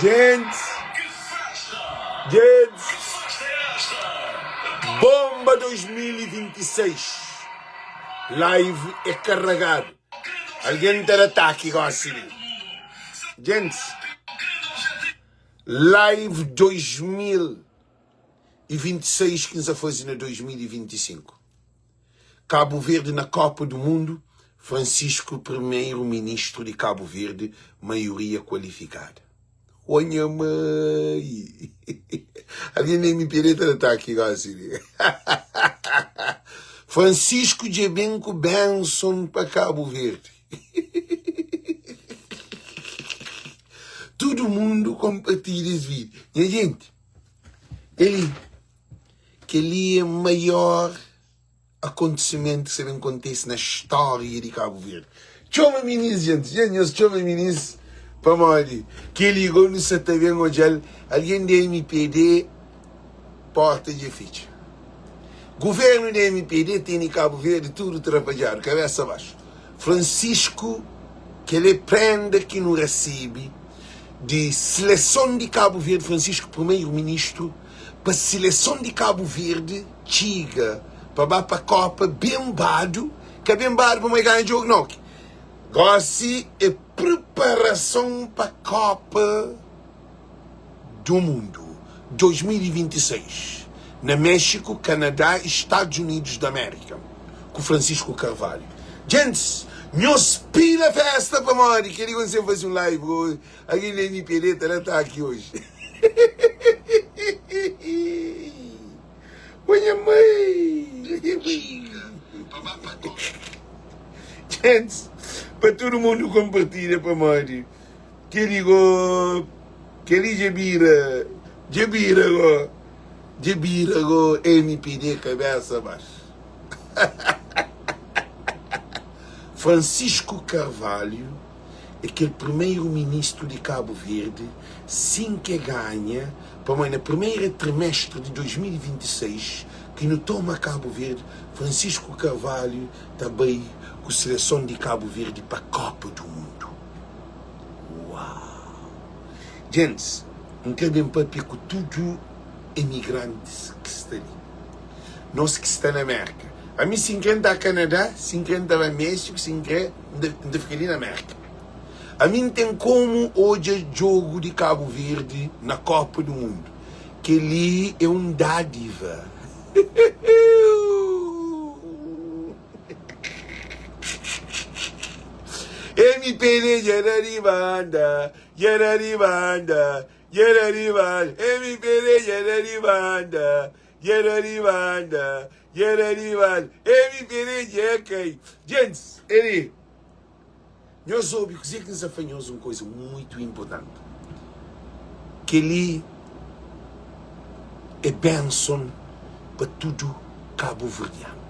Gents, Bomba 2026. Live é carregado. Alguém ter ataque igual assim. Gents, Live 2026 que nos faz em 2025. Cabo Verde na Copa do Mundo. Francisco, primeiro-ministro de Cabo Verde, maioria qualificada. Olha, mãe. Alguém nem me pereta tá aqui, assim. Francisco Jebenco Benson para Cabo Verde. Todo mundo compartilha esse vídeo. E a gente, ele é o maior acontecimento que sempre acontece na história de Cabo Verde. Chama ministro, gente. Chama ministro para morrer. Que ligou no CTV onde alguém da MPD porta de ficha. Governo da MPD tem em Cabo Verde tudo trabalhado, cabeça abaixo. Francisco, que ele prende que não recebe, de seleção de Cabo Verde, Francisco, primeiro-ministro, para a seleção de Cabo Verde, chega para a Copa, bembado, que é bembado para mais ganhar jogo, não. Gossi é preparação para a Copa do Mundo 2026. Na México, Canadá e Estados Unidos da América. Com Francisco Carvalho. Gents, meus pila festa para morrer. Queria que você fazer um live hoje. Alguém da MPD está aqui hoje. Olha, mãe. Gents, para todo mundo compartilha para morrer. Queria Jebira, MPD, cabeça abaixo. Francisco Carvalho é aquele primeiro-ministro de Cabo Verde, sim que ganha, para no primeiro trimestre de 2026, que não toma Cabo Verde, Francisco Carvalho também com a seleção de Cabo Verde para a Copa do Mundo. Uau! Gents, não querem papiar com tudo imigrantes que estão ali. Nós que estamos na América. A mim, 50 a Canadá, 50 a México, 50 de ficar na América. A mim tem como hoje jogo de Cabo Verde na Copa do Mundo. Que ali é um dádiva. MPD, Yararibanda, Yararibanda, Yararibanda, MPD, Yararibanda, Yararibanda, Yararibanda, MPD, Yakei. Gents, ele, nós soube que nos afanhamos uma coisa muito importante. Que ele é bênção para tudo Cabo Verdeano.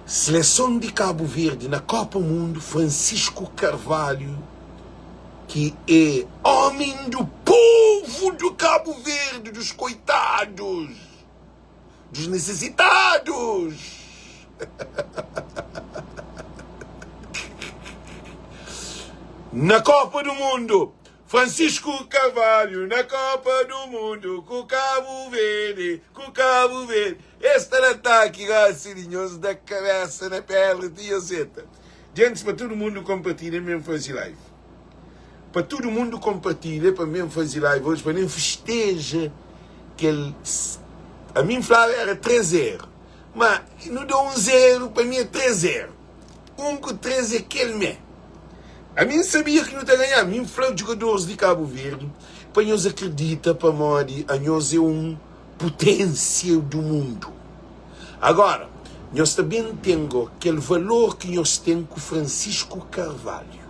Seleção de Cabo Verde na Copa Mundo, Francisco Carvalho, que é homem do povo do Cabo Verde, dos coitados, dos necessitados. Na Copa do Mundo, Francisco Carvalho, na Copa do Mundo, com Cabo Verde, Este ataque, racirinhoso da cabeça na pele de Ioseta. Gente, para todo mundo compartilha, mesmo fazer live. Para todo mundo compartilha, para mesmo fazer live hoje, para nem festeja que ele... A mim falava era 3-0. Mas não deu 1-0, para mim é 3-0. 1 com 3 é aquele mesmo. A mim sabia que não está a ganhar. A mim falou de jogadores de Cabo Verde. Para nós acredita, para Mori, a nós é uma potência do mundo. Agora, nós também temos aquele valor que nós temos com Francisco Carvalho.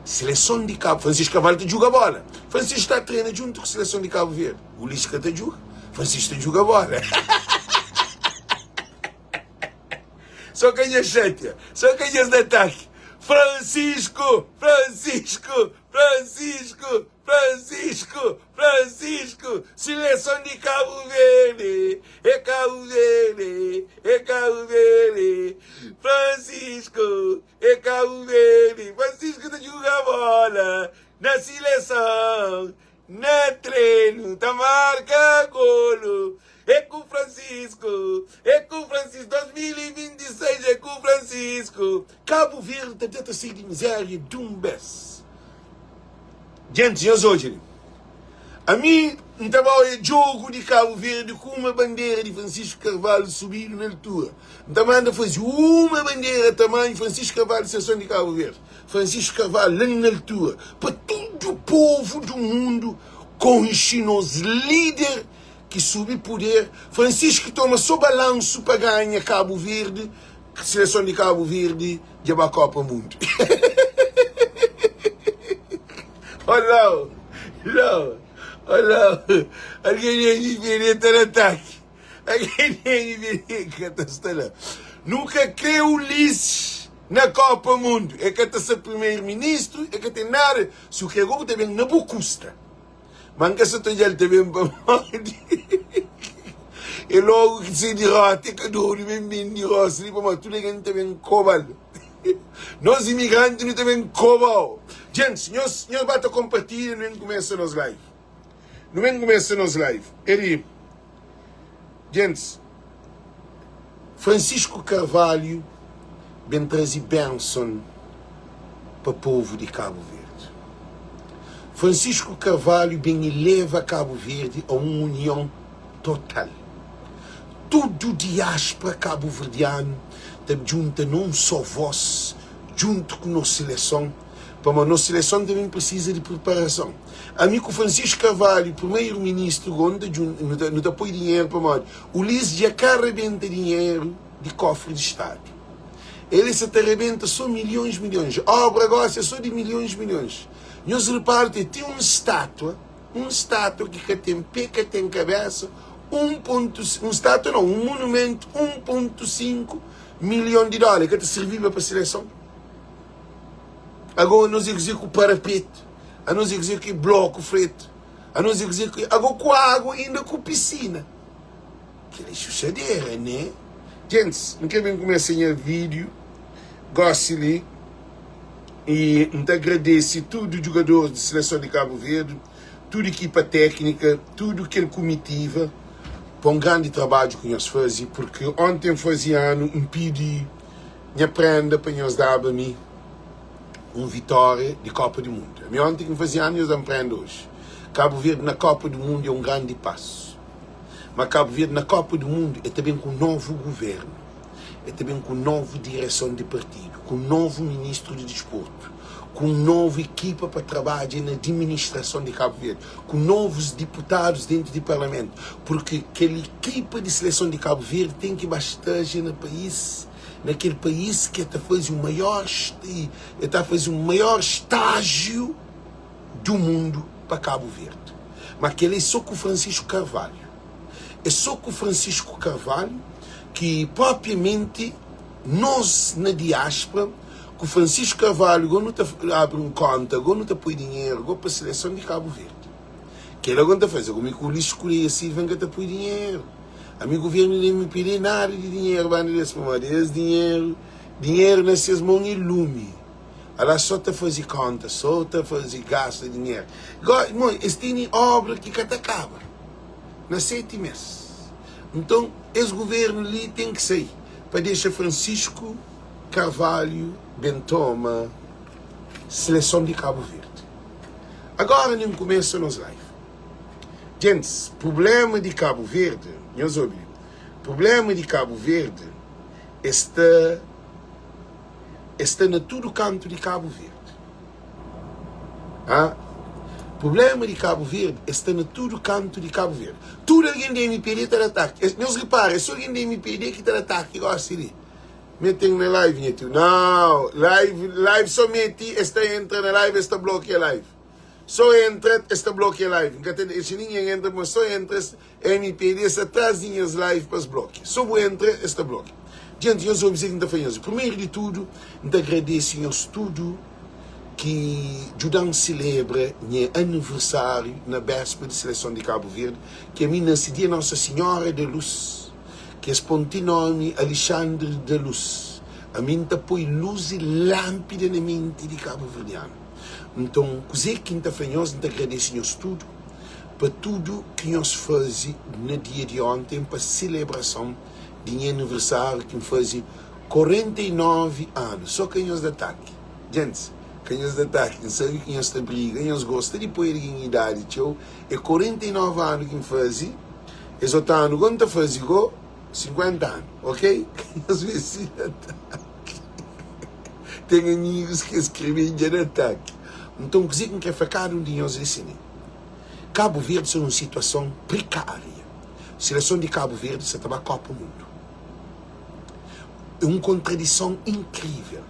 Seleção de Cabo. Francisco Carvalho está a jogar bola. Francisco está a treinar junto com a seleção de Cabo Verde. O Lisca está a jogar. Francisco está a jogar bola. Só quem é chateia. Só quem é de ataque. Francisco, seleção de Cabo Verde, é Cabo Verde, Francisco, é Cabo Verde, Francisco está a jogar bola, na seleção sair de miséria de um bes. Gente, eu sou hoje. A mim, não estava o jogo de Cabo Verde com uma bandeira de Francisco Carvalho subir na altura. Então manda fazer uma bandeira tamanho Francisco Carvalho, seleção de Cabo Verde. Francisco Carvalho lá na altura. Para todo o povo do mundo conhecer os líderes que subem poder. Francisco toma só balanço para ganhar Cabo Verde, seleção de Cabo Verde, de a Copa Mundo. Olha lá. Olha, alguém é diferente no ataque. Alguém é diferente. Nunca creu Ulisses na Copa Mundo. É que está primeiro-ministro, é que tem nada. Se o que é também não custa. Mas que se tu já também para e logo que se derrota, que dou de bem de roça, para tudo que também cobal. Nós imigrantes não também cobal. Gente, nós vamos compartilhar e não começa nos live. Não vem começar nos live. Ele, gente, Francisco Carvalho vem trazer bênção para o povo de Cabo Verde. Francisco Carvalho vem eleva Cabo Verde a uma união total. Todo diáspora cabo-verdiano está junto não só voz, junto com a nossa seleção. Para a nossa seleção também precisa de preparação. Amigo Francisco Carvalho, primeiro-ministro, não apoia dinheiro para nós. O Ulisses já arrebenta dinheiro de cofre de Estado. Ele se arrebenta só milhões. A obra agora é só de milhões. Nós reparte, tem uma estátua que tem pé, que tem cabeça, um monumento, 1,5 milhão de dólares, que te serviu para a seleção. Agora nós executamos o parapete, a nós executamos bloco frito, a nós executamos agora com água e ainda com piscina. Que é chuchadeira, né? Gente, não quero bem começar o vídeo, goste-lhe e te agradeço todos os jogadores de seleção de Cabo Verde, toda a equipa técnica, tudo aquele comitiva, para um grande trabalho que nós fazemos, porque ontem fazia um pedido, me aprenda para nós dar para mim uma vitória de Copa do Mundo. Ontem que fazia anos, eu aprendo hoje. Cabo Verde na Copa do Mundo é um grande passo. Mas Cabo Verde na Copa do Mundo é também com um novo governo. É também com nova direção de partido, com um novo ministro de desporto, com uma nova equipa para trabalhar na administração de Cabo Verde, com novos deputados dentro do parlamento. Porque aquela equipa de seleção de Cabo Verde tem que bastar no país, naquele país que está fazendo o maior estágio do mundo para Cabo Verde. Mas aquele é só com o Francisco Carvalho. É só com o Francisco Carvalho que propriamente nós na diáspora, com o Francisco Carvalho, não abre uma conta, não põe dinheiro, para a seleção de Cabo Verde. Que ele agora faz, como o Ulisses escolhe assim, vem que põe dinheiro. A meu governo nem me pede nada de dinheiro, vai nesse momento. Esse dinheiro nessas mãos e lume. Ela só está fazendo conta, só está fazendo gasto de dinheiro. Esse tem obra que acaba, na 7 meses. Então, esse governo ali tem que sair, para deixar Francisco Carvalho, Bentoma, seleção de Cabo Verde. Agora não começa nos live. Gente, problema de Cabo Verde, problema de Cabo Verde está em todo canto de Cabo Verde. Problema de Cabo Verde está em todo canto de Cabo Verde. Tudo alguém da MPD está de ataque. Não se repara, é só alguém da MPD que está de ataque. Gosta de metem na live, né? Não, live somente entra na live, está bloqueia a live. Só entra, está bloqueia a live. Se ninguém entra, mas só entra, MPD está atrás das live para os bloqueios. Só entra, está bloqueia. Gente, eu sou o que está fazendo. Primeiro de tudo, eu agradeço a tudo que ajudam a celebrar o aniversário na véspera de seleção de Cabo Verde, que a mim nascia Nossa Senhora de Luz, que é nome Alexandre de Luz. A mim põe luz e lâmpada na mente de Cabo Verdeano. Então, coisa que está fazendo, nós agradecemos tudo, para tudo que nós fazemos no dia de ontem, para a celebração de aniversário que faz 49 anos. Só que nós de ataque. Gente, quem os ataca, sabe quem os briga, quem os gosta de pôr em idade, tio, é 49 anos que faz, eles estão quando faz 50 anos, ok? Às vezes ataque. Tem amigos que escrevem de ataque. Então, dizem que é facado de nós ensinar. Cabo Verde está numa situação precária. A seleção de Cabo Verde está na Copa do Mundo. É uma contradição incrível.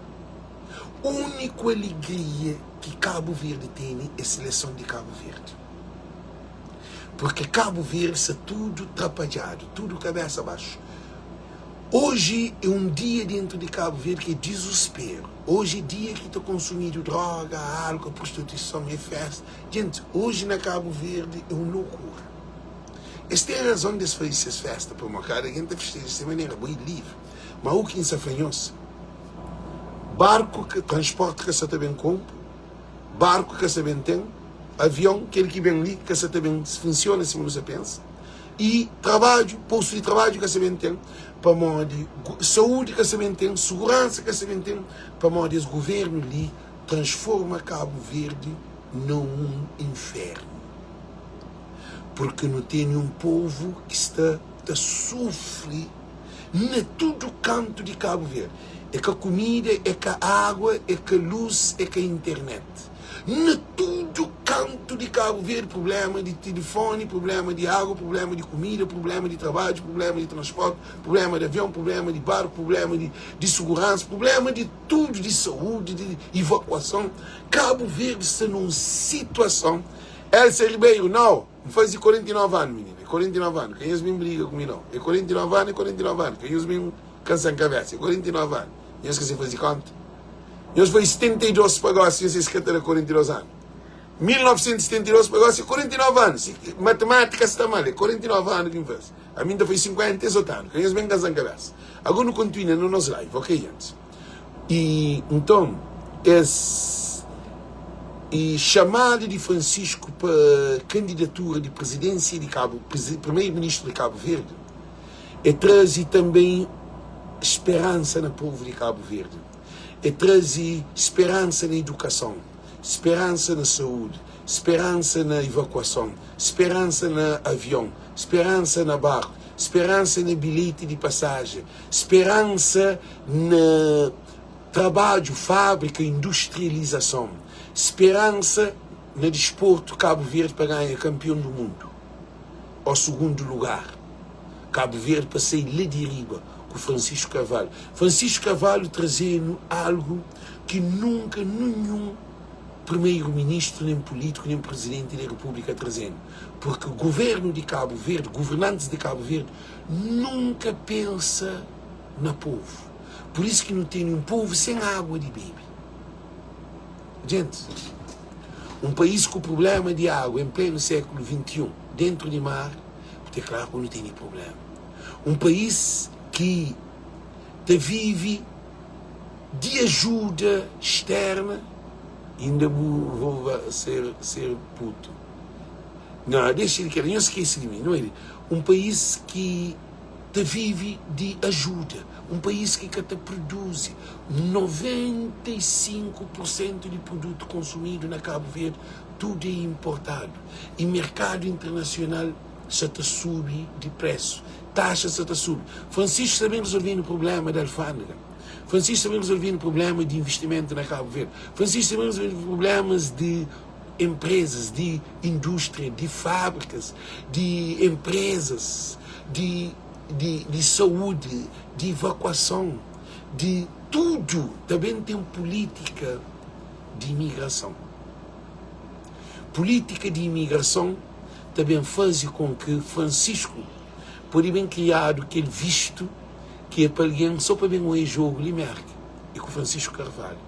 A única alegria que Cabo Verde tem é a seleção de Cabo Verde. Porque Cabo Verde está tudo atrapalhado, tudo cabeça abaixo. Hoje é um dia dentro de Cabo Verde que é desespero. Hoje é dia que está consumindo droga, álcool, prostituição e festa. Gente, hoje na Cabo Verde é uma loucura. Esta é a razão de se fazer essas festas, para marcar a gente festeja de maneira boa e livre. Mas o que se afanhou-se? Barco que transporte que se também compra, barco que se também tem, avião, aquele que vem ali, que se também funciona, se você pensa, e trabalho, posto de trabalho que se também tem, para modo de saúde que se também tem, segurança que se também tem, para modo de governo ali transforma Cabo Verde num inferno. Porque não tem um povo que está a sofrer em todo canto de Cabo Verde. É que a comida, é que a água, é que a luz, é que a internet. Em todo canto de Cabo Verde, problema de telefone, problema de água, problema de comida, problema de trabalho, problema de transporte, problema de avião, problema de barco, problema de segurança, problema de tudo, de saúde, de evacuação. Cabo Verde está numa situação. Elsa Ribeiro, não faz 49 anos, menina. É 49 anos. Quem me briga comigo, não. É 49 anos, é 49 anos. Quem me cansa a cabeça. É 49 anos. Eu esqueci de fazer conta. Eu fui 72 para agora, se você era 42 anos. 1972 para agora, 49 anos. Matemática está mal, é 49 anos que faz. A minha foi 58 anos. Quem me cansa a cabeça. Agora não continua no nosso live, ok, gente? E então, e chamado de Francisco para candidatura de presidência de primeiro-ministro de Cabo Verde, é trazer também esperança no povo de Cabo Verde, é trazer esperança na educação, esperança na saúde, esperança na evacuação, esperança no avião, esperança na barco, esperança no bilhete de passagem, esperança no trabalho, fábrica, industrialização, esperança no desporto Cabo Verde para ganhar campeão do mundo, ao segundo lugar. Cabo Verde para sair lá de riba com Francisco Carvalho. Francisco Carvalho trazendo algo que nunca nenhum primeiro-ministro, nem político, nem presidente da República trazendo. Porque o governo de Cabo Verde, governantes de Cabo Verde, nunca pensa no povo. Por isso que não tem um povo sem água de beber. Gente, um país com problema de água em pleno século XXI, dentro de mar, porque claro que não tem problema. Um país que vive de ajuda externa, ainda vou ser puto. Não, deixa ele querer, não esqueça de mim, não é? Um país que vive de ajuda, um país que te produz 95% de produto consumido na Cabo Verde, tudo é importado. E mercado internacional se sube de preço, taxa se sube. Francisco também resolvendo o problema da alfândega. Francisco também resolvendo o problema de investimento na Cabo Verde. Francisco também resolvendo problemas de empresas, de indústria, de fábricas, de empresas, de saúde, de evacuação, de tudo. Também tem política de imigração. Política de imigração também faz com que Francisco pode bem criado aquele visto que é para alguém só para bem um jogo de merda. E com Francisco Carvalho.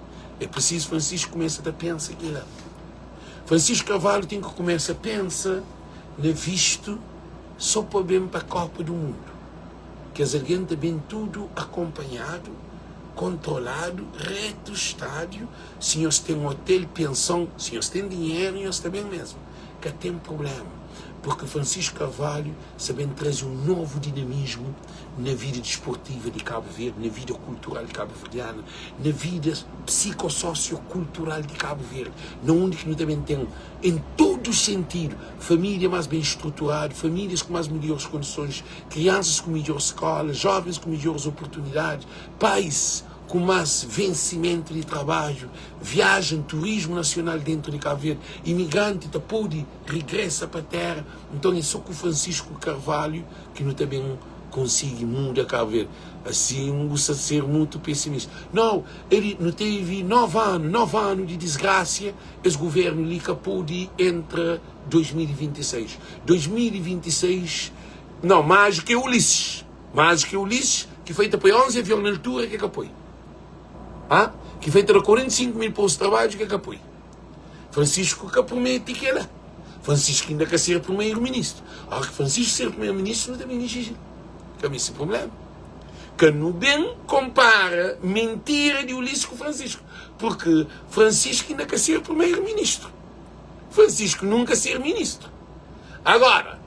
É preciso Francisco começa a pensar que lá. Francisco Carvalho tem que começar a pensar no visto só para bem para a Copa do Mundo. Que as alguém também tudo acompanhado, controlado, reto estádio, se nós temos hotel, pensão, se nós temos dinheiro, nós também mesmo, que tem problema. porque Francisco Carvalho sabendo trazer um novo dinamismo na vida desportiva de Cabo Verde, na vida cultural de Cabo Verdeana, na vida psicossociocultural de Cabo Verde, na onde que nós também temos, em todo o sentido, família mais bem estruturada, famílias com mais melhores condições, crianças com melhores escolas, jovens com melhores oportunidades, pais com mais vencimento de trabalho, viagem, turismo nacional dentro de Cabo Verde, imigrante da pode regressa para a terra. Então é só com Francisco Carvalho que nós também consegue mudar Cabo Verde. Assim, não precisa ser muito pessimista. Não, ele não teve 9 anos de desgraça, esse governo ali que pôde entre 2026. 2026, não, mais que Ulisses, que foi apoio 11 aviões na altura, que apoio. Que foi ter 45 mil postos de trabalho, que apoio. Francisco que promete que é lá. Francisco ainda quer ser primeiro-ministro. Que Francisco ser primeiro-ministro não também existe. Que é esse problema. Que não bem compara mentira de Ulisses com Francisco. Porque Francisco ainda quer ser primeiro-ministro. Francisco nunca ser ministro. Agora,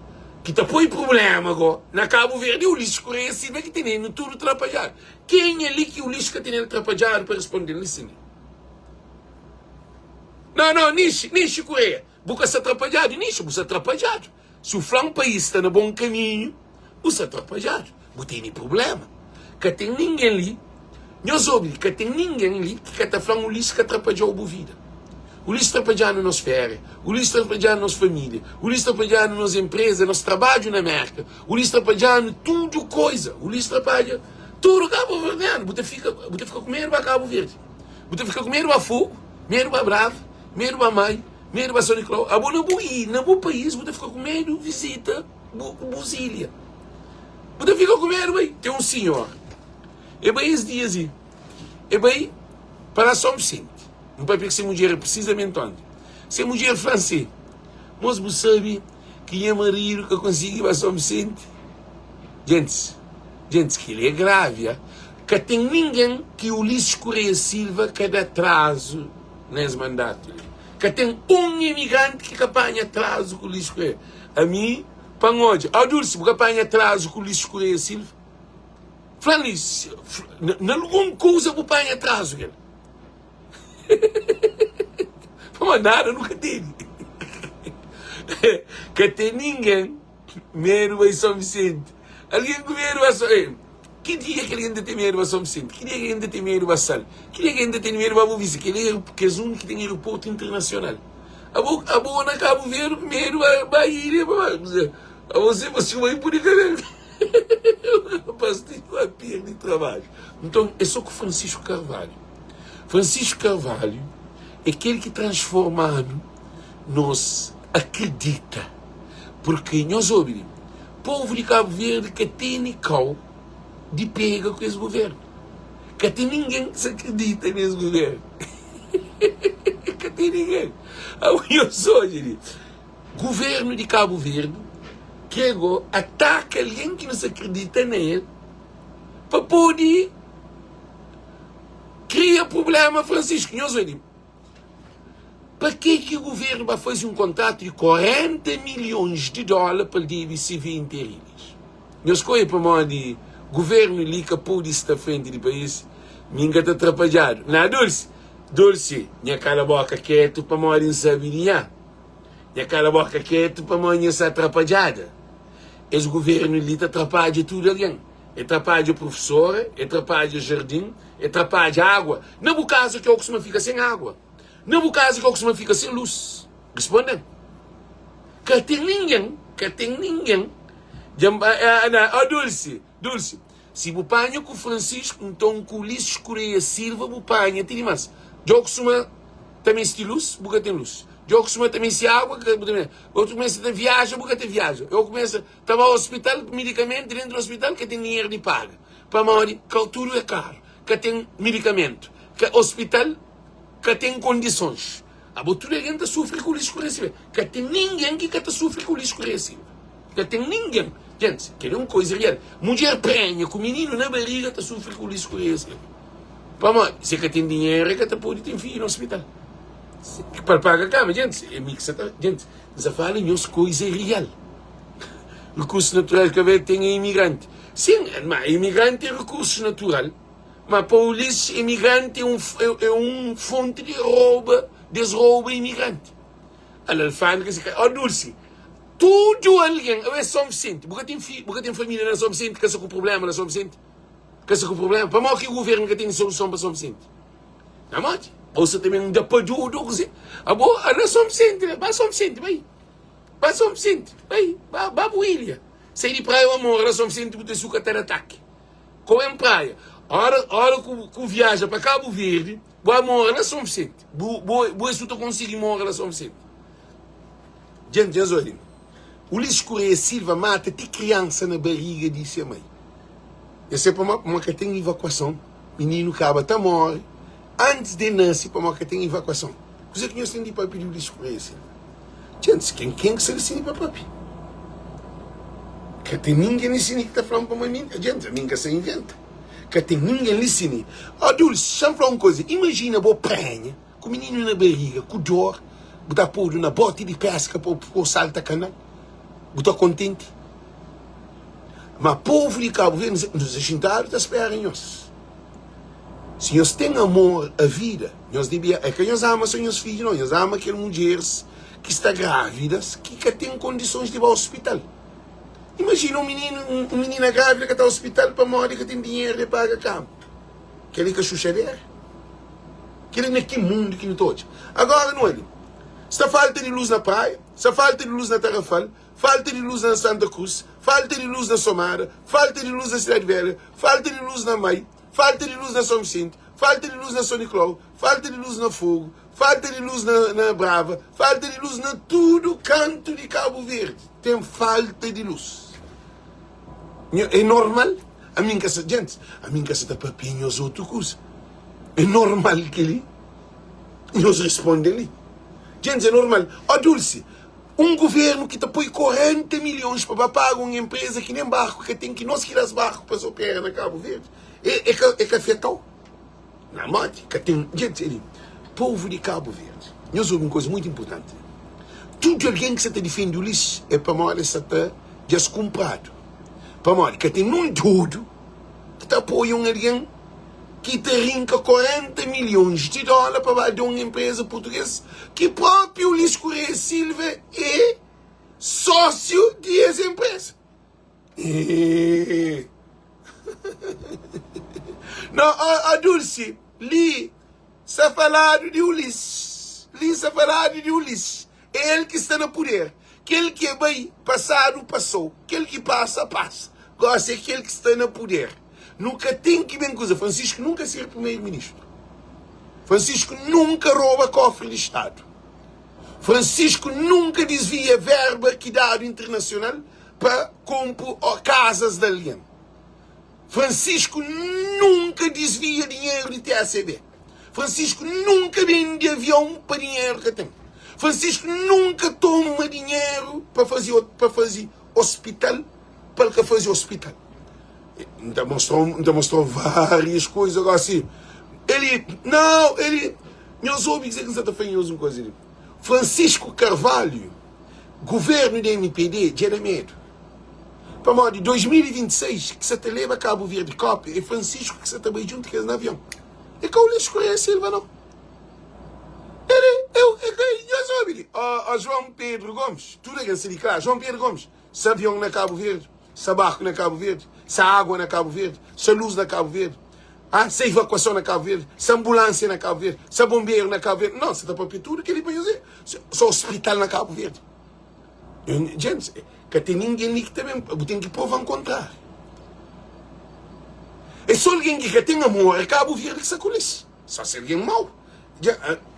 que te põe problema agora, na Cabo Verde, o Ulisses Correia Silva que tem tudo atrapalhado. Quem é ali que o Ulisses que tem atrapalhado para responder nisso? Não, Nishi Correia. Busca se atrapalhado, Nishi, busca atrapalhado. Se o flanco país está no bom caminho, busca atrapalhado. Não tem problema. Que tem ninguém ali, nós ouvimos que tem ninguém ali que está falando o Ulisses que atrapalhou a boa vida. O Ulisses atrapalhando nas férias, o Ulisses atrapalhando nas famílias, o Ulisses atrapalhando nas empresas, nos trabalhos na América, o Ulisses atrapalhando tudo coisa, o Ulisses atrapalha tudo Cabo Verde. Você fica com medo para Cabo Verde. Você fica com medo para fogo, medo para bravo, medo para mãe, medo para São Nicolau. Na bom país, você fica com medo de visita Brasília. Você fica com medo, bem. Tem um senhor. E bem, esses dias aí. E bem, para São Vicente. Não pode ser mulher precisamente onde? Se mulher francês. Mas você sabe que é marido que consegue ir para São Vicente? Gente, que ele é grave. Que tem ninguém que o Ulisses Correia Silva que dá atraso nesse mandato. Que tem um imigrante que apanha atraso com o Ulisses Correia. A mim, para hoje, a Dulce, que apanha atraso com o Ulisses Correia Silva. Falando isso, não alguma coisa que apanha atraso, cara. Mas nada, nunca teve. Que tem ninguém medo em São Vicente. Alguém com medo a São Vicente. Que dia que ele ainda tem medo a São Vicente? Que dia que ele ainda tem medo a Sal? Que dia que ele ainda tem medo a Boa Vista? Que ele é o único que tem aeroporto internacional. A boa na Cabo Verde, medo a Bahia. A você vai por aí. Rapaz, tem uma perda de trabalho. Então, é só com Francisco Carvalho. Francisco Carvalho é aquele que transformado nos acredita. Porque nós ouvimos, povo de Cabo Verde que tem cal de pega com esse governo. Que tem ninguém que se acredita nesse governo. Que tem ninguém. Eu sou, governo de Cabo Verde que agora ataca alguém que não se acredita nele para poder criar problema, Francisco. Nós ouvimos. Para que o governo vai fazer um contrato de 40 milhões de dólares para o DVCV interinos? Nós conhecemos para mim de governo ali que pode estar à frente do país, ninguém está atrapalhado. Não, Dulce, minha cara boca quieto para mim não sabe ninguém. Minha cara boca quieto para mim não está atrapalhada. Esse governo ali está atrapalhado tudo alguém. Atrapalha professora, atrapalha jardim, atrapalha água. Não é o caso que eu costumo ficar sem água. Não é o caso que eu costumo ficar sem luz. Respondem. Que tem ninguém. Dulce. Se o panho com Francisco, então com Ulisses Correia Silva, o panho tem mais. Eu costumo também se tem luz, porque tem luz. Eu costumo também se água, eu começo a viajar, porque tem viagem. Eu começo a estar ao hospital, medicamento dentro do hospital, que tem dinheiro de paga. Para morrer, que tudo é caro. Que tem medicamento. Que hospital, que tem condições. A botura a gente sofre com o Ulisses Correia Silva. Que tem ninguém que sofre com o Ulisses Correia Silva. Que tem ninguém. Gente, que é uma coisa real. Mulher prenha, com o menino na barriga, sofre com o Ulisses Correia Silva. Para morrer, se que tem dinheiro, que pode ter filho no hospital. Para pagar a cama, gente, é mixa, gente, você fala em coisa real. recurso natural que a tem é imigrante. Sim, mas imigrante é recurso natural. Mas para o Ulisses, imigrante é um fonte de desrouba imigrante. A alfândega, Dulce, tudo alguém, é São Vicente, porque tem família na São Vicente, que é com problema na São Vicente. Que é com problema. Para mal que o governo que tem solução para São Vicente. Não mate. Ou você também não dá para tudo, a boa, na São Vicente, vai São Vicente, vai. Vai São Vicente, vai Buília. Sai de praia, amor, na São Vicente, botar suca ter ataque. Como é praia? Hora que viaja para Cabo Verde, boa morrer na São Vicente. Boa se tu conseguir morrer na São Vicente. Gente, já olhem. O Ulisses Correia Silva mata até criança na barriga de sua mãe. Esse é para uma que tem evacuação. Menino acaba tá morre. Antes de nascer, para uma que tem evacuação. Você que nós temos de papi de Ulisses Correia Silva. Gente, quem que se ensina para papi? Que tem ninguém ensina que está falando para mim. Gente, ninguém se inventa. Que tem ninguém ensina. Dulce, deixa eu falar uma coisa. Imagina a boa prenha, com o menino na barriga, com dor, botar pôr na bote de pesca para o salta canal. Botar contente. Mas o povo de Cabo Verde, nos assentados, esperam nós. Se nós temos amor à vida, nós devia, é que nós amamos os nossos filhos, nós amamos aquelas mulheres que estão grávidas, que têm condições de ir ao hospital. Imagina uma menina grávida que está no hospital para morrer, que tem dinheiro de pagar campo. Aquele que é chuchadeira. Aquele naquele mundo que não toca. Agora, não é? Se falta de luz na praia, se falta de luz na Tarrafal, falta de luz na Santa Cruz, falta de luz na Somara, falta de luz na Cidade Velha, falta de luz na Mai, falta de luz na São Vicente, falta de luz na São Nicolau, falta de luz na Fogo, falta de luz na Brava, falta de luz na tudo canto de Cabo Verde. Tem falta de luz. É normal? A mim que essa gente, a mim que essa papinha os outros coisas. É normal que ele nos responde ali. Gente, é normal. Dulce, um governo que te põe 40 milhões para pagar uma empresa que nem barco, que tem que nós que das barcos para operar na Cabo Verde. É que afetou. Na morte, que tem gente ali. Povo de Cabo Verde. Nós ouvimos uma coisa muito importante. Tudo alguém que você te defende o Ulisses é para morrer essa tá descomprado. Para morrer, que tem um tudo que te apoia alguém que te rinca 40 milhões de dólares para dar uma empresa portuguesa que próprio Ulisses Correia Silva é sócio dessa empresa. Não, a Dulce, li, está falando de Ulisses. Li, está falando de Ulisses. É ele que está no poder. Aquele que é bem passado, passou. Aquele que passa, passa. Gosta é aquele que está no poder. Nunca tem que bem coisa. Francisco nunca ser primeiro-ministro. Francisco nunca rouba cofre de Estado. Francisco nunca desvia verba que dá do internacional para comprar casas de alguém. Francisco nunca desvia dinheiro de TACB. Francisco nunca vende avião para dinheiro que tem. Francisco nunca toma dinheiro para fazer hospital, para que fazer hospital. Demonstrou várias coisas agora assim. Meus ouvintes dizer que você está fazendo uma coisa ali. Francisco Carvalho, governo da MPD, gera medo. Para modo de 2026, que você te leva a Cabo Verde cópia, é Francisco que você também junto com esse avião. É que o Ulisses Correia Silva, não. João Pedro Gomes, tudo é que se claro. João Pedro Gomes, se avião na Cabo Verde, se barco na Cabo Verde, se água na Cabo Verde, se luz na Cabo Verde, se evacuação na Cabo Verde, se ambulância na Cabo Verde, se bombeiro na Cabo Verde. Não, você está para tudo que ele pode fazer. Se hospital na Cabo Verde. Gente, que tem ninguém ali que também tem que provar o contrário. É só alguém que tem amor a Cabo Verde que se acolhe. Só se alguém mau.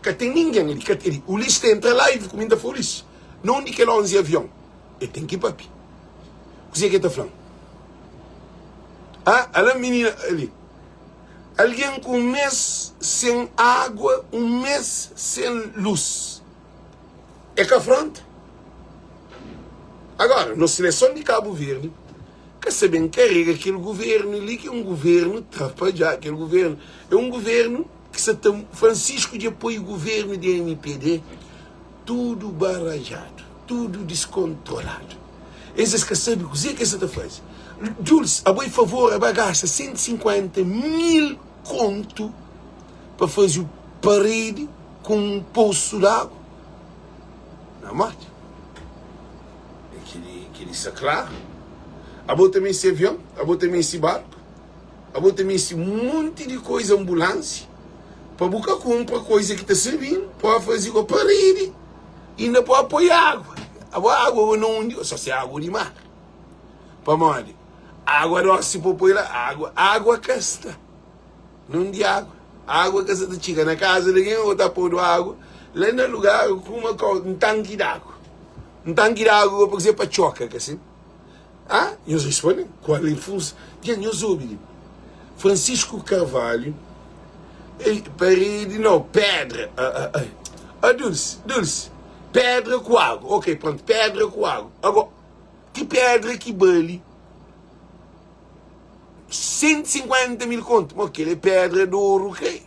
Que tem ninguém ali. O Ulisses entra lá e comenta para o Ulisses. Não de que ele 11 avião. Ele tem que ir para o que é que está falando? Olha a menina ali. Alguém com um mês sem água, um mês sem luz. É que afronta. Agora, na seleção de Cabo Verde, que se bem carrega aquele governo ali, que é um governo trapalhado, aquele governo é um governo que se tem Francisco de apoio o governo da MPD, tudo barrajado, tudo descontrolado. Esses que sabem o que você faz. Jules, a boi favor, a gasta 150 mil conto para fazer parede com um poço d'água. Não, mate. Aquele isso é claro. A boi também esse avião, a boi também esse barco, a boi também esse monte de coisa, ambulância, para buscar compra coisa que está servindo, para fazer a parede, e ainda para apoiar água. A água não, só se é água de mar. Para morrer. Água nossa, para pôr lá, água casta. Não de água. Água que você chega na casa de alguém, ou está pondo água, lá no lugar com um tanque d'água. Um tanque d'água para fazer para chocar, assim. Ah, eles respondem, qual é a função? Diante, eu soube. Francisco Carvalho, parede, não, pedra. Dulce, pedra com água. Ok, pronto, pedra com água. Agora, que pedra que bale? 150 mil conto. Mas aquele é pedra de ouro, ok?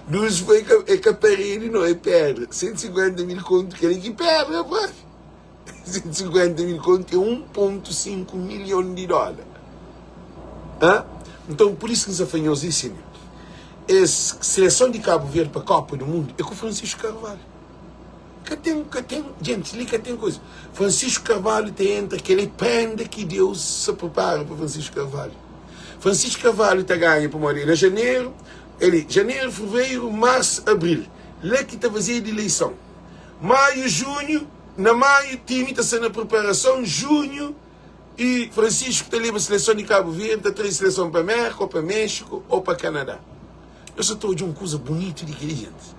Dulce foi que a parede, não é pedra. 150 mil conto, que pedra, pá. 150 mil conto é 1,5 milhão de dólares. Hã? Então, por isso que nos afanhosíssimo. A seleção de Cabo Verde para a Copa do Mundo é com o Francisco Carvalho. Gente, ali que tem coisa. Francisco Carvalho tem entre aquele prenda que Deus se prepara para Francisco Carvalho. Francisco Carvalho está ganha para morrer em janeiro, fevereiro, março, abril. Lá que está fazendo eleição. Maio, junho, na maio, time está sendo a preparação, junho, e Francisco está ali para a seleção de Cabo Verde, está a seleção para América, ou para México, ou para Canadá. Eu só estou de uma coisa bonita de aquele gente.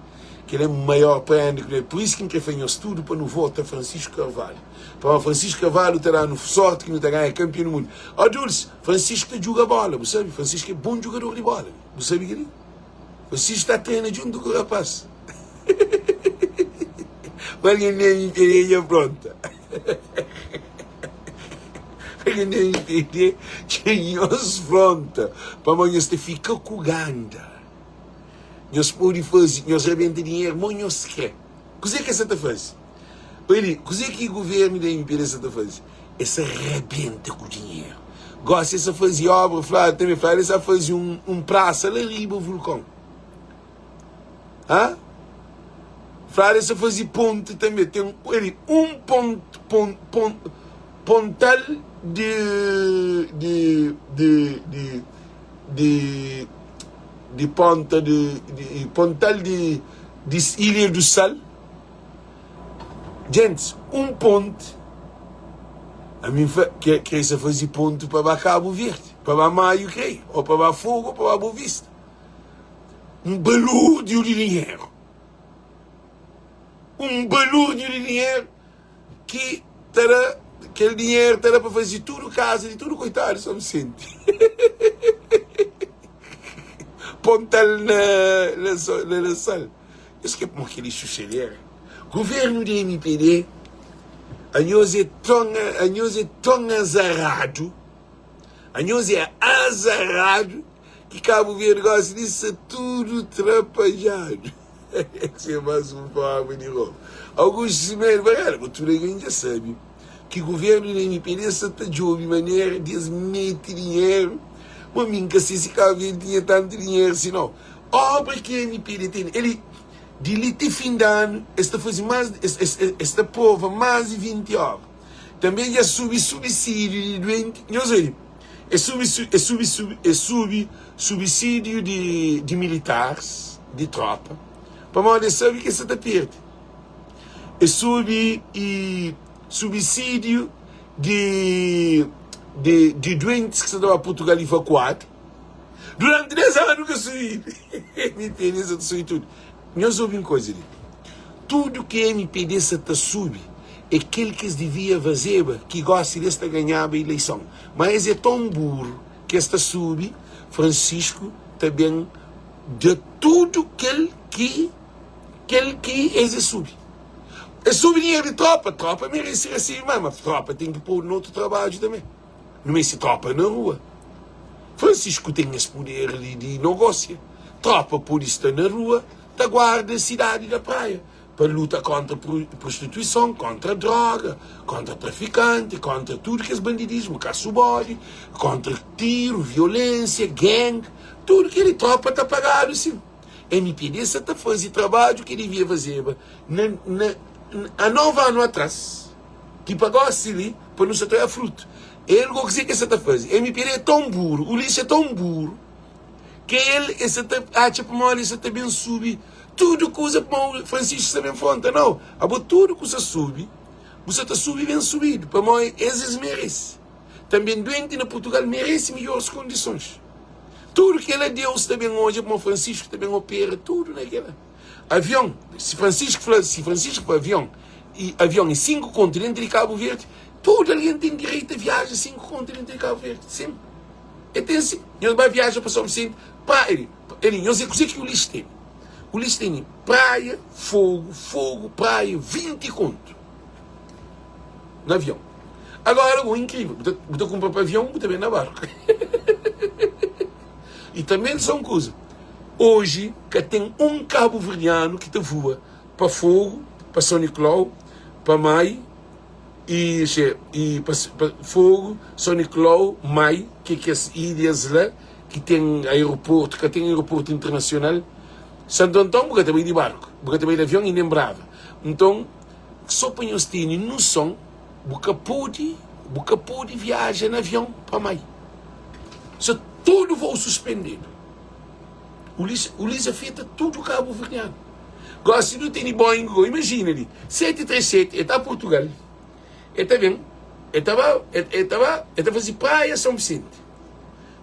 Que ele é o maior prêmio, por isso que fez tudo para não votar Francisco Carvalho. Para Francisco Carvalho terá no sorte que não está ganhando campeão do mundo. Dulce, Francisco está joga bola, você sabe? Francisco é bom jogador de bola, você sabe que ele? Francisco está treinando junto com o rapaz. Mas ele nem me pronta. Ele nem me nós pronta. Para amanhã você fica com ganda. Nós podemos fazer, nós rebenta dinheiro, mas nós quer. O que é que você está fazendo? Olha, o que é que o governo da MPD está fazendo? Essa rebenta com o dinheiro. Gosta de fazer obra, Flávio, também Flávio, essa fazer praça lá riba o vulcão. Hã? Flávio, essa fazer ponte também. Tem pontal de ponta pontal de Ilha do Sal. Gente, ponte. A mim quer se fazer ponte para Cabo Verde, para Maio, ou para Fogo, ou para Boa Vista. Balúrdio de dinheiro. Balúrdio de dinheiro que terá, aquele dinheiro terá para fazer tudo casa, de tudo coitado, só me sente. Pontal na sal. Isso que é como aquele chucheleiro. Governo da MPD, a nós é tão azarado, que Cabo Verde gosta disso tudo trapalhado. Isso é mais um papo de roupa. Augusto Cimeiro, mas tudo aí já sabe que o governo da MPD está de uma maneira de meter dinheiro. Mas nunca sei se Cabo Verde tinha tanto dinheiro, senão. Obra que a MPD tem, ele, de lite fim de ano, esta prova mais de 20 horas. Também já subsídio de doente, não sei, subsídio de militares, de tropa, para mandar saber que você está perto. Subsídio de doentes que estão a Portugal evacuados. Durante 10 anos que eu subi. MPD está subindo tudo. Nós ouvimos coisa ali. Tudo que a MPD está subindo é aquele que se devia fazer, que gosta de estar ganhar a eleição. Mas é tão burro que esta sube, Francisco, também, de tudo que é sube. É sube dinheiro de tropa merece assim, mas tropa tem que pôr no outro trabalho também. Não é se tropa na rua. Francisco tem esse poder de negócio. Tropa por estar na rua, da guarda a cidade da praia. para lutar contra a prostituição, contra a droga, contra o traficante, contra tudo que é bandidismo, caço-bode, contra tiro, violência, gangue, tudo que ele tropa está pagado, sim. MPD está fazendo trabalho que ele devia fazer há 9 anos atrás, que pagou a Sili para não se ter fruto. Ele não dizer que você está fazendo. MPD é tão burro, o lixo é tão burro, que ele acha para ele está bem subir. Tudo que usa para Francisco também fonte, não. Tudo que você sube, você está subindo bem subido. Para nós, esses merece. Também doente na Portugal merece melhores condições. Tudo que ele deu também hoje, para Francisco também opera, tudo naquela. Avião, se Francisco for avião em 5 continentes de Cabo Verde, todo alguém tem direito a viajar a 5 continentes de Cabo Verde. Sim. E tem sim. Nós vamos viajar para São Vicente, para ele, nós sei que o lixo tem. O lixo tem praia, fogo, praia, 20 conto. No avião. Agora, o incrível, você compra para avião, você também na barca. E também são coisas. Hoje, que tem um cabo-verdiano que te voa para Fogo, para São Nicolau, para Mai, e para Fogo, São Nicolau, Mai, que as ilhas lá, que tem aeroporto internacional. Santo Antão, porque também de barco, porque também de avião e nem brava. Então, só para nós terem noção, porque pode viajar no avião para Mai. Se todo voo suspendido. O Lisa afeta tudo o Cabo Verdeano. Agora, se não tem Boeing, imagina ali, 737, está a Portugal, está bem, estava fazendo praia São Vicente,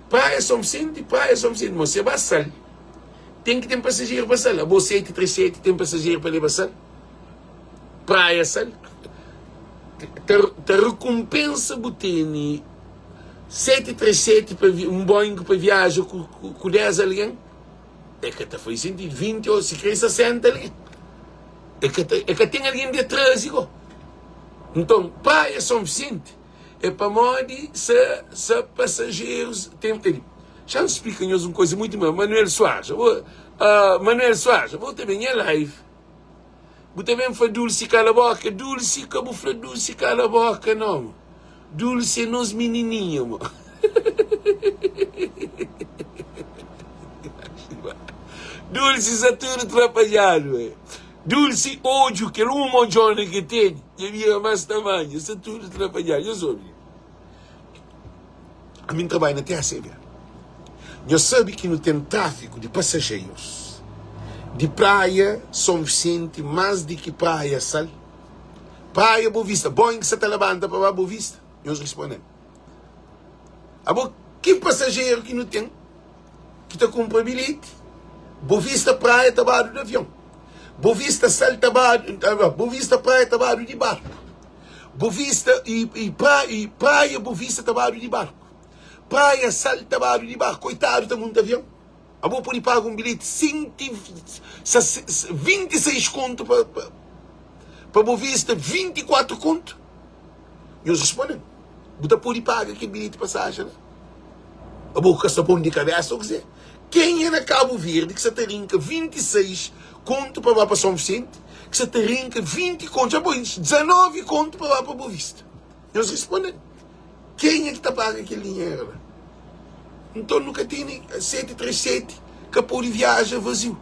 mas você vai sair. Tem que ter passageiro para sair. A 737 tem passageiro para levar sair. Praia sair. Te recompensa botene 737 para um Boeing para viajar com 10 alguém. É que te foi sentido 20 ou se quer 60 ali. É que tem alguém de atrás, igual. Então, praia São Vicente é para modo se passageiros tem. Já nos explica-nos uma coisa muito boa. Manuel Soares, vou também em live. Vou também falar Dulce cala a boca. Dulce, como falar Dulce cala a boca, não. Dulce é nos menininhos, mano. Dulce está tudo atrapalhado, Dulce, ódio, que é uma jona que tem, e havia mais tamanho, está tudo atrapalhado. Eu soube. A mim trabalho na TACV. Eu sei que não tem tráfico de passageiros de praia São Vicente, mais do que praia Sal. Praia Boa Vista, Boeing se te levanta para Boa Vista. Nós respondemos. Que passageiro que não tem? Que está com um bilhete? Boa Vista praia trabalho de avião. Boa Vista Sal trabalho, Boa Vista praia trabalho de barco. Boa Vista e praia Boa Vista trabalho de barco. Praia Sal trabalho de barco. Coitado, está muito de avião. A boa por pagar um bilhete 26 conto para Boa Vista, 24 conto. E eles respondem. Você pode pagar aquele bilhete de passagem, né? A boca está pondo de cabeça, ou dizer. Quem é na Cabo Verde que você trinca 26 conto para lá para São Vicente, que você trinca 20 conto, já põe 19 conto para lá para Boa Vista. E eles respondem. Quem é que está pagando aquele dinheiro, né? Então nunca tem 737 que pode viajar vazio.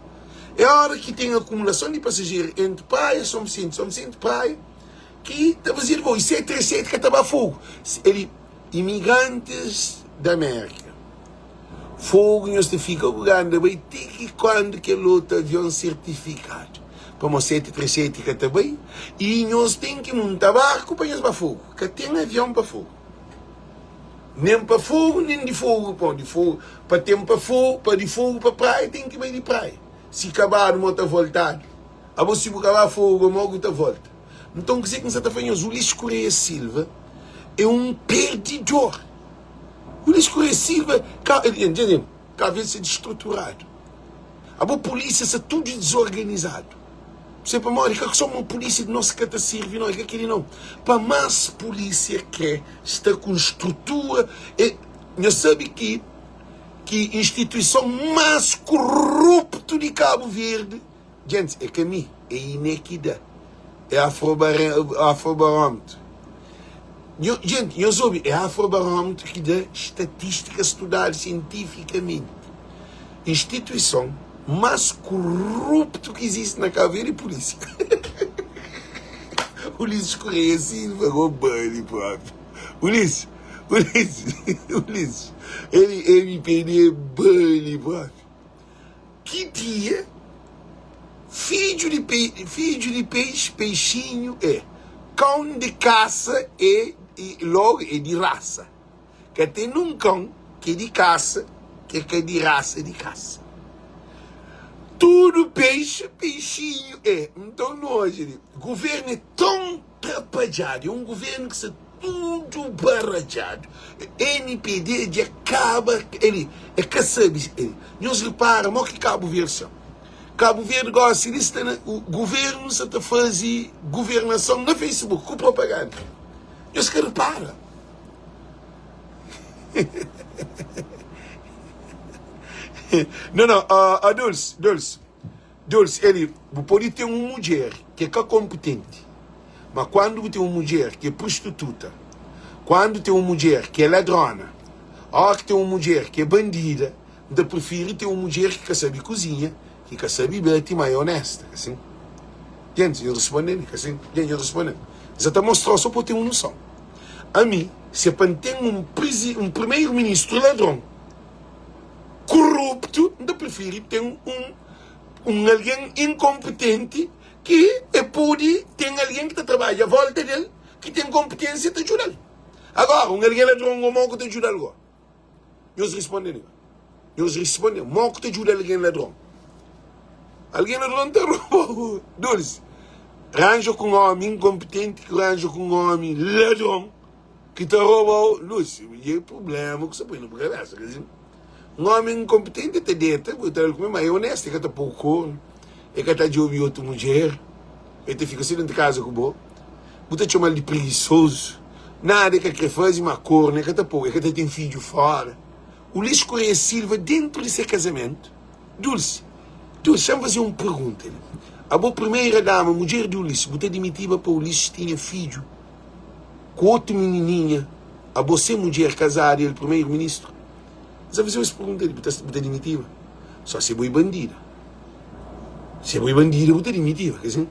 É a hora que tem acumulação de passageiros entre praia, São Vicente, praia, que está fazendo voo. E 737 que estava a fogo. Imigrantes da América. Fogo, nós fica jogando, vai ter que quando que o outro avião certificado. Para o 737 que está bem. E nós temos que montar barco para nós para fogo. Que tem avião para fogo. Nem para fogo, nem de fogo. Para ter para fogo, para de fogo para praia, tem que ir de praia. Se acabar, não está voltado. A você acabar fogo, logo está volta. Então, quer dizer que você está fazendo o Luís Correia Silva é um perdidor. O Luís Correia Silva, cada vez é destruturado. A boa polícia está tudo desorganizado. Você para morrer, que só uma polícia de nossa cata serve, não é que aquele não. Para mais polícia que está com estrutura, eu sabe que instituição mais corrupta de Cabo Verde Gente, é que a mim, é inequidade. É afrobarômetro. Gente, eu soube, é afrobarômetro que dá estatística estudada cientificamente. Instituição mais corrupta que existe na Cabo Verde é a polícia. Ulisses Correia Silva roubou ele próprio. Ulisses, ele me perdeu ele próprio. Que dia, filho de peixe, peixinho cão de caça e logo é de raça. Que tem um cão que é de caça, que é de raça de caça. Tudo peixinho Então, hoje, o governo é tão atrapalhado, é um governo que está tudo barrajado. NPD de acaba, ele é que sabe, nós reparamos que Cabo Verde são. Cabo Verde gosta disso, o governo está fazendo governação no Facebook, com propaganda. Nós que repara. Não, Dulce, ele pode ter uma mulher que é competente, mas quando tem uma mulher que é prostituta, quando tem uma mulher que é ladrona, ou que tem uma mulher que é bandida, eu prefiro ter uma mulher que sabe cozinhar, que sabe bem, mais honesta, assim. Gente, eu respondo, assim. Gente, eu respondo. Você está mostrando só para ter uma noção. A mim, se eu tenho um primeiro-ministro ladrão, corrupto, eu prefiro ter alguém incompetente que pode ter alguém que trabalha à volta dele, que tem competência de ajudar. Agora, alguém ladrão ou mal que te ajuda agora. Nós respondemos. Mal que te ajuda alguém ladrão. Alguém ladrão te roubou. Dulce, arranja com um homem incompetente que arranja com um homem ladrão que te roubou. Dulce, e é problema que você põe na cabeça. Um homem incompetente te deita, porque ele é mais honesto, que está pouco, que está de ouvir outra mulher, ele fica assim dentro de casa com o bo, você chama ele de preguiçoso, nada que quer fazer uma cor, que está pouco, que tem filho fora. O Ulisses Correia Silva, dentro desse casamento, Dulce, deixa-me fazer uma pergunta. A boa primeira dama, mulher de Ulisses, você demitiva para o Ulisses tinha filho com outra menininha, a você mulher casada, ele primeiro-ministro. Você faz uma pergunta dele, você demitiva. Só se é boa bandida. Se é boa bandida, você demitiva, quer dizer?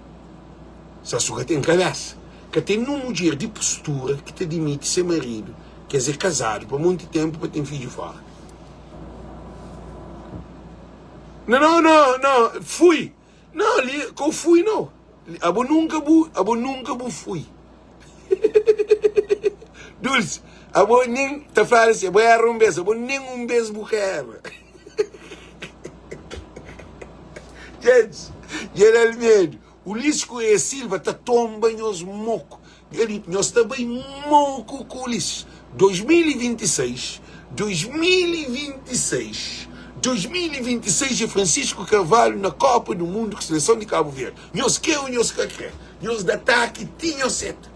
Só se você tem cabeça. Que tem uma mulher de postura que te demite ser marido, quer dizer, casado, por muito tempo, para ter filho fora. Não, fui. Não, ali, que eu fui, não. Abo nunca fui. Dulce, abo nem, tá falando assim, abo é um beijo, abo nem beijo buquer. Gente, geralmente, o Ulisses Correia Silva está tombando os mocos. Nós estamos bem moco com o Ulisses. 2026 é Francisco Carvalho na Copa do Mundo com a seleção de Cabo Verde. Nós queremos. Nós de ataque tinham certo.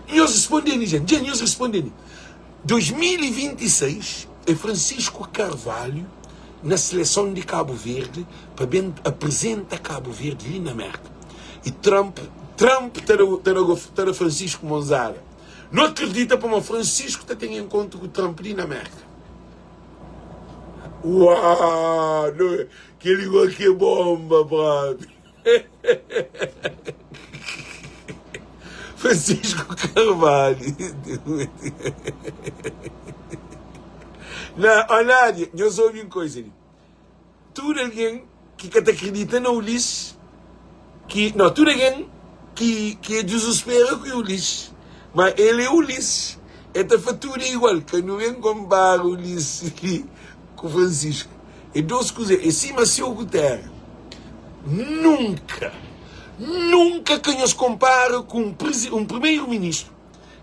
Nós respondemos, gente. Nós respondemos. 2026 é Francisco Carvalho na seleção de Cabo Verde para apresenta Cabo Verde ali na América. E Trump terá Francisco Monzara. Não acredita para o Francisco que tem encontro com o Trump ali na América. Uau! Que ligou que bomba, bravo! Francisco Carvalho. Não, Nádia, eu sou uma coisa ali. Tudo alguém que acredita no Ulisses, tudo alguém que é desespero com o Ulisses, mas ele é Ulisses. Esta fatura é igual, que não vem comparar o Ulisses com o Francisco. E duas coisas, em cima se o Guterres, nunca que nos compara com um primeiro-ministro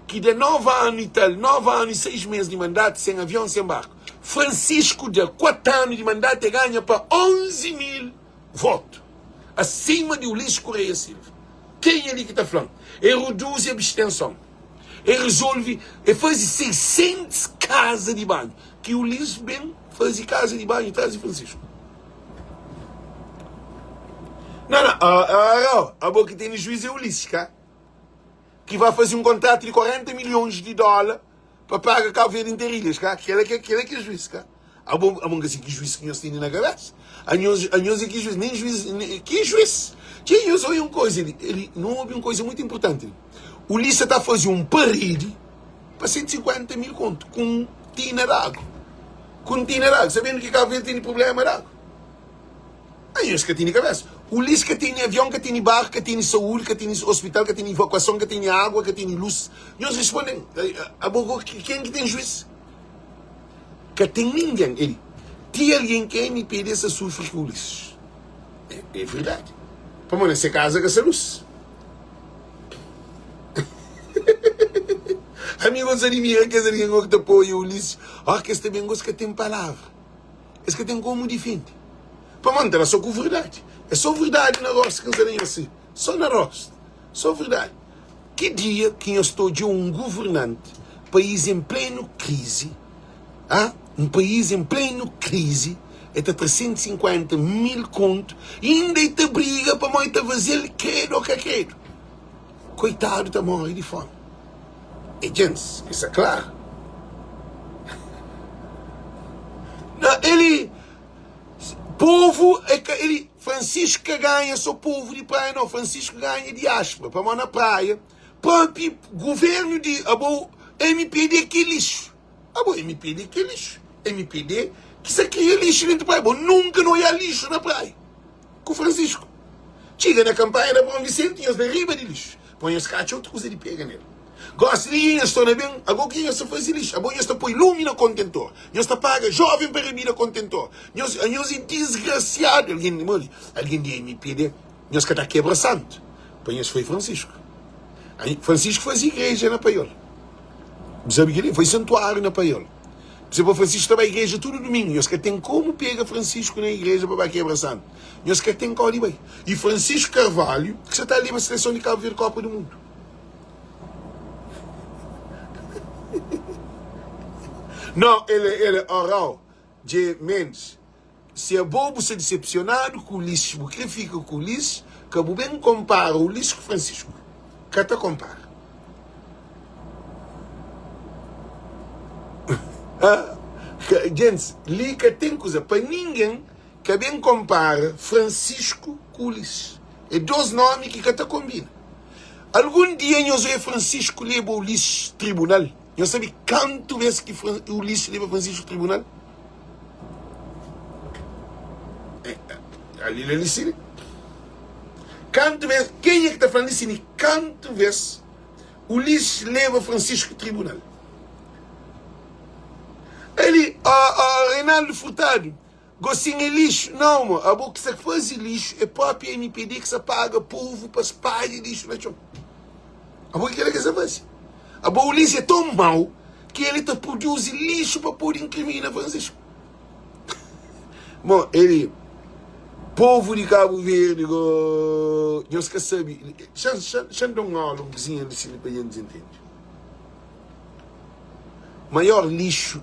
que de 9 anos e 6 meses de mandato, sem avião, sem barco. Francisco, de 4 anos de mandato, ganha para 11 mil votos. Acima de Ulisses Correia Silva. Quem é ali que está falando? Ele reduz a abstenção. Ele resolve, ele faz 600 casas de banho. Que o Ulisses bem faz casa de banho atrás de Francisco. Não, a boca que tem juiz é Ulisses, cá. Que vai fazer um contrato de 40 milhões de dólares para pagar Cabo Verde inteirinhas, cá. Aquele que é juiz, cá. A boca assim, que juiz que nós temos na cabeça. A nós é que juiz, nem juiz, que juiz. Que nós ouve uma coisa, ele não ouve uma coisa muito importante. O Ulisses está a fazer um parede para 150 mil conto, com tina d'água. Com tina d'água, sabendo que Cabo Verde tem problema d'água. Aí nós que tem cabeça. O Ulisses que tem avião, que tem barco, que tem saúde, que tem hospital, que tem evacuação, que tem água, que tem luz. Nós respondemos, quem que tem juiz? Que tem ninguém. Ele, tem alguém que me pede essa sofre com o Ulisses. É verdade. Para mim, nessa casa, que essa luz. Amigos, admira que alguém que te apoia o Ulisses. Que este também gosta que tem palavra. Esse que tem como defende. Para manter só com verdade. É só verdade na roça que não assim. Só na roça. Só verdade. Que dia que eu estou de um governante, país em pleno crise, um país em pleno crise, está 350 mil conto, e ainda está briga para mãe fazer queiro ou que queiro. Coitado, está morrendo de fome. E, gente, isso é claro. Não, ele... Povo, ele, Francisco ganha, sou povo de praia, não, Francisco ganha diáspora, para mão na praia, próprio governo de, MPD que lixo, MPD que lixo, MPD que isso aqui é lixo dentro da praia, nunca não ia lixo na praia, com Francisco, chega na campanha da Bom Vicente, e os derriba de lixo, põe os cachos, outra coisa de pega nele. Gosto de ir, estou na bem, agora que eu faz lixo, agora eu estou põe lume no contentor, eu estou paga jovem para ir no contentor, eu é desgraciado, alguém de MPD, eu está quebra santo, pois foi Francisco. Francisco faz igreja na Paiola, sabe que ele foi santuário na Paiola. Você para Francisco estava na igreja todo domingo, eu tem como pega Francisco na igreja para quebra santo, eu tem que ir bem. E Francisco Carvalho, que você está ali na seleção de Cabo Verde Copa do Mundo. Não, ele oral de Mendes. Se é bobo, se é decepcionado com o Ulisses, porque fica com o Ulisses, que o bem compara o Ulisses com o Francisco. Que te compara. Gente, li que tem coisa para ninguém que bem compara Francisco com o Ulisses. É dois nomes que te combinam. Algum dia eu sou Francisco leva o Ulisses tribunal. Eu sabe quanto vezes que o Ulisses leva Francisco ao tribunal? Ali ele disse. Quanto vezes, quem é que está falando isso? Quanto vezes o Ulisses leva Francisco ao tribunal? Ele, Reinaldo Furtado, gostinho é lixo. Não, a boca que se faz lixo é própria MPD que se paga povo para se pagar lixo na chão. A boca que ele quer se faz. A Ulisses é tão mau que ele te produz lixo para poder incriminar Francisco. Bom, ele, povo de Cabo Verde, não se sabe, já não há aula um vizinho de Chile para eles entender. Maior lixo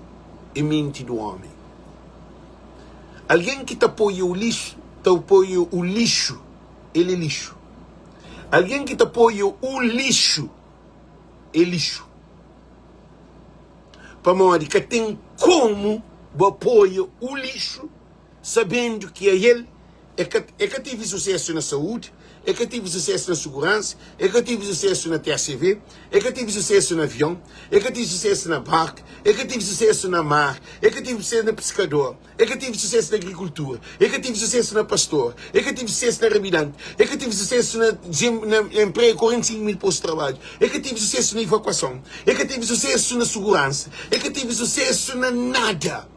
é mente do homem. Alguém que te apoia o lixo, te apoia o lixo, ele é lixo. Alguém que te apoia o lixo, é lixo. Para mim, que tem como apoio o lixo, sabendo que ele é que tive sucesso na saúde, é que tive sucesso na segurança, é que tive sucesso na TCV, é que tive sucesso no avião, é que tive sucesso na barca, é que tive sucesso na mar, é que tive sucesso na pescador, é que tive sucesso na agricultura, é que tive sucesso na pastor, é que tive sucesso na rabidante, é que tive sucesso na emprego, 45 mil postos de trabalho, é que tive sucesso na evacuação, é que tive sucesso na segurança, é que tive sucesso na nada.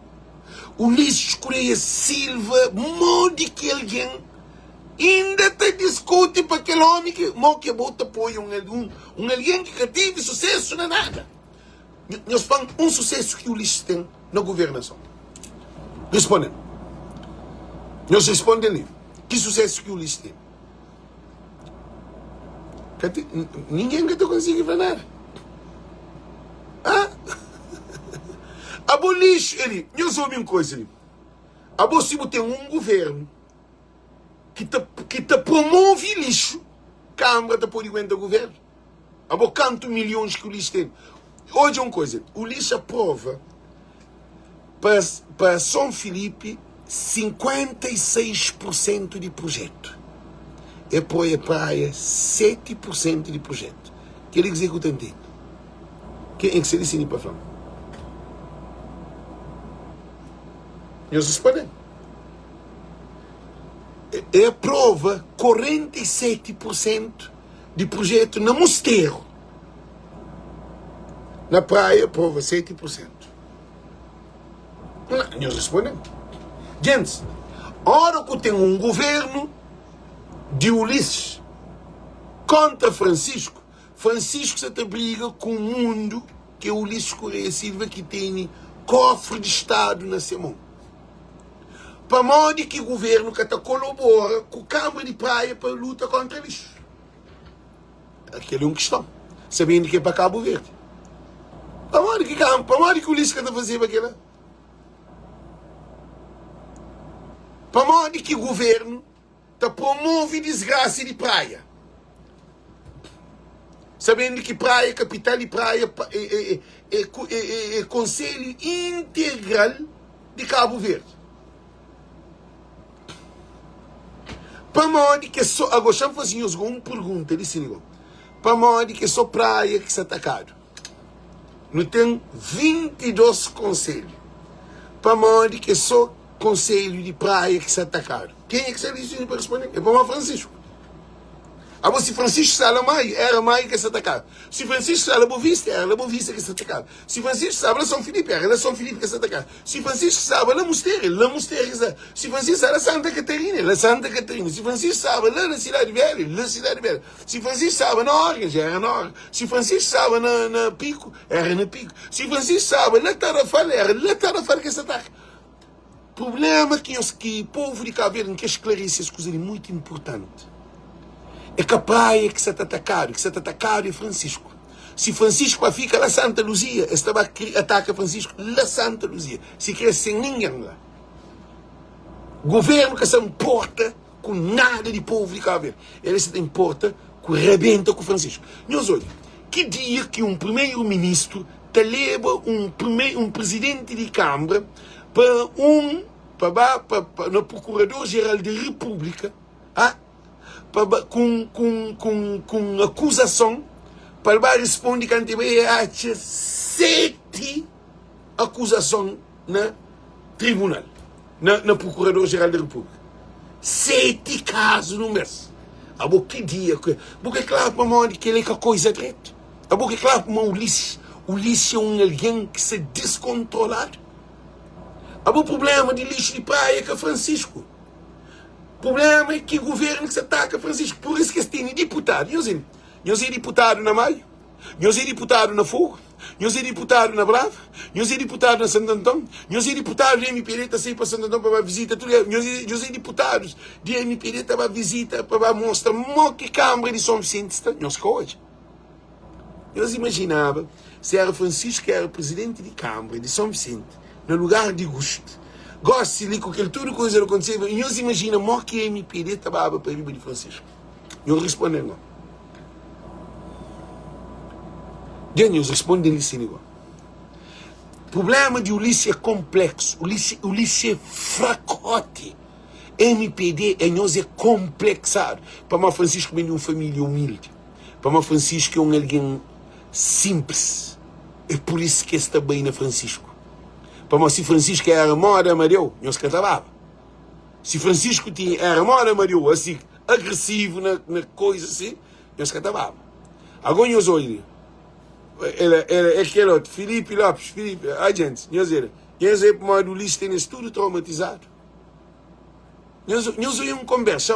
Ulisses Correia Silva, modo que alguém ainda te discute para aquele homem que bota apoio alguém que teve sucesso na nada. Nós falamos um sucesso que o Ulisses tem na governação. Respondem. Nós respondemos. Que sucesso que o Ulisses tem? Ninguém que te consegue ver nada. Abolir ele. Eu sou uma coisa ali. Abolir tem um governo que te promove lixo, Câmara te pode aguentar o governo. Há quantos milhões que o lixo tem. Hoje é uma coisa, o lixo aprova para São Filipe 56% de projeto. E para a praia 7% de projeto. Que ele executa em tempo. Quem é que se disse para falar? Eles respondem. E aprova 47% de projeto no mosteiro. Na praia aprova 7%. Eles respondem. Gente, hora que tem um governo de Ulisses contra Francisco, Francisco se briga com o mundo que é Ulisses Correia Silva, que tem cofre de Estado na sua mão. Para modo que o governo que colabora com a Câmara de Praia para a luta contra o lixo. Aquela é uma questão. Sabendo que é para Cabo Verde. Para modo que o lixo que está fazendo aquilo. Para modo que o governo está promove desgraça de praia. Sabendo que praia, capital de praia, é conselho integral de Cabo Verde. Para modo que só... Agora, deixa eu fazer uma pergunta, para modo que só praia que se atacado. Não tem 22 conselhos. Para modo que só conselho de praia que se atacado. Quem é que se disse para responder? É para o Francisco. Agora, se Francisco Sala Maia, era Maia que se atacava. Se Francisco Sala Bovista, era Bovista que se atacava. Se Francisco Sala São Filipe, era São Filipe que se atacava. Se Francisco Sala La Mosteira, La Mosteira que se atacava. Se Francisco Sala Santa Catarina, La Santa Catarina. Se Francisco Sala lá na Cidade Velha, La Cidade Velha. Se Francisco Sala na Orga, era na Orga. Se Francisco Sala na Pico, era na Pico. Se Francisco Sala na Tarafal, era na Tarafal que se ataca. O problema que o povo de Cabo Verde quer esclarecer essa coisa muito importante. É que a praia que se atacado é Francisco. Se Francisco fica lá Santa Luzia, estava ataca Francisco lá Santa Luzia. Se quer sem ninguém lá. Governo que se importa com nada de povo de Cabo Verde. Ele se importa com rebenta com Francisco. Nós olha, que dia que um primeiro-ministro te leva um presidente de Câmara para no Procurador-Geral da República, com acusação, para responder que há 7 acusações no tribunal, na Procurador-Geral da República. 7 casos no mês. A boca que dia, porque é claro para mim que ele é coisa direita. A boca é claro para mim Ulisses é alguém que se descontrolado. O problema de lixo de praia é que é Francisco. O problema é que o governo que se ataca Francisco. Por isso que se tem deputado. Nós é deputado na Maio. Nós é deputado na Fogo. Nós é deputado na Brava. Nós é deputado na Santo Antão. Nós é deputado de MPD para sair para Santo Antão para visita. Nós é deputados de MPD para visita, para mostrar que Câmara de São Vicente está. Nós que hoje. Nós imaginava se era Francisco que era presidente de Câmara de São Vicente, no lugar de Gusto. Gosto de com aquele tudo coisa que aconteceu. E nós imaginamos que a MPD estava para ir de Francisco. Eu respondo não. Eles respondem assim igual. O problema de Ulisses é complexo. Ulisses é fracote. MPD é nós é complexado. Para mim Francisco vem de uma família humilde. Para mim Francisco é alguém simples. É por isso que está bem na Francisco. Para mim, se Francisco era mora Mario, nós cantava. Se Francisco era mora Mario, assim, agressivo na coisa assim, nós cantava. Agora nós olhamos. É aquele outro, Filipe Lopes, gente, nós é para o Ulisses tem tudo traumatizado. Nós ouvimos conversa,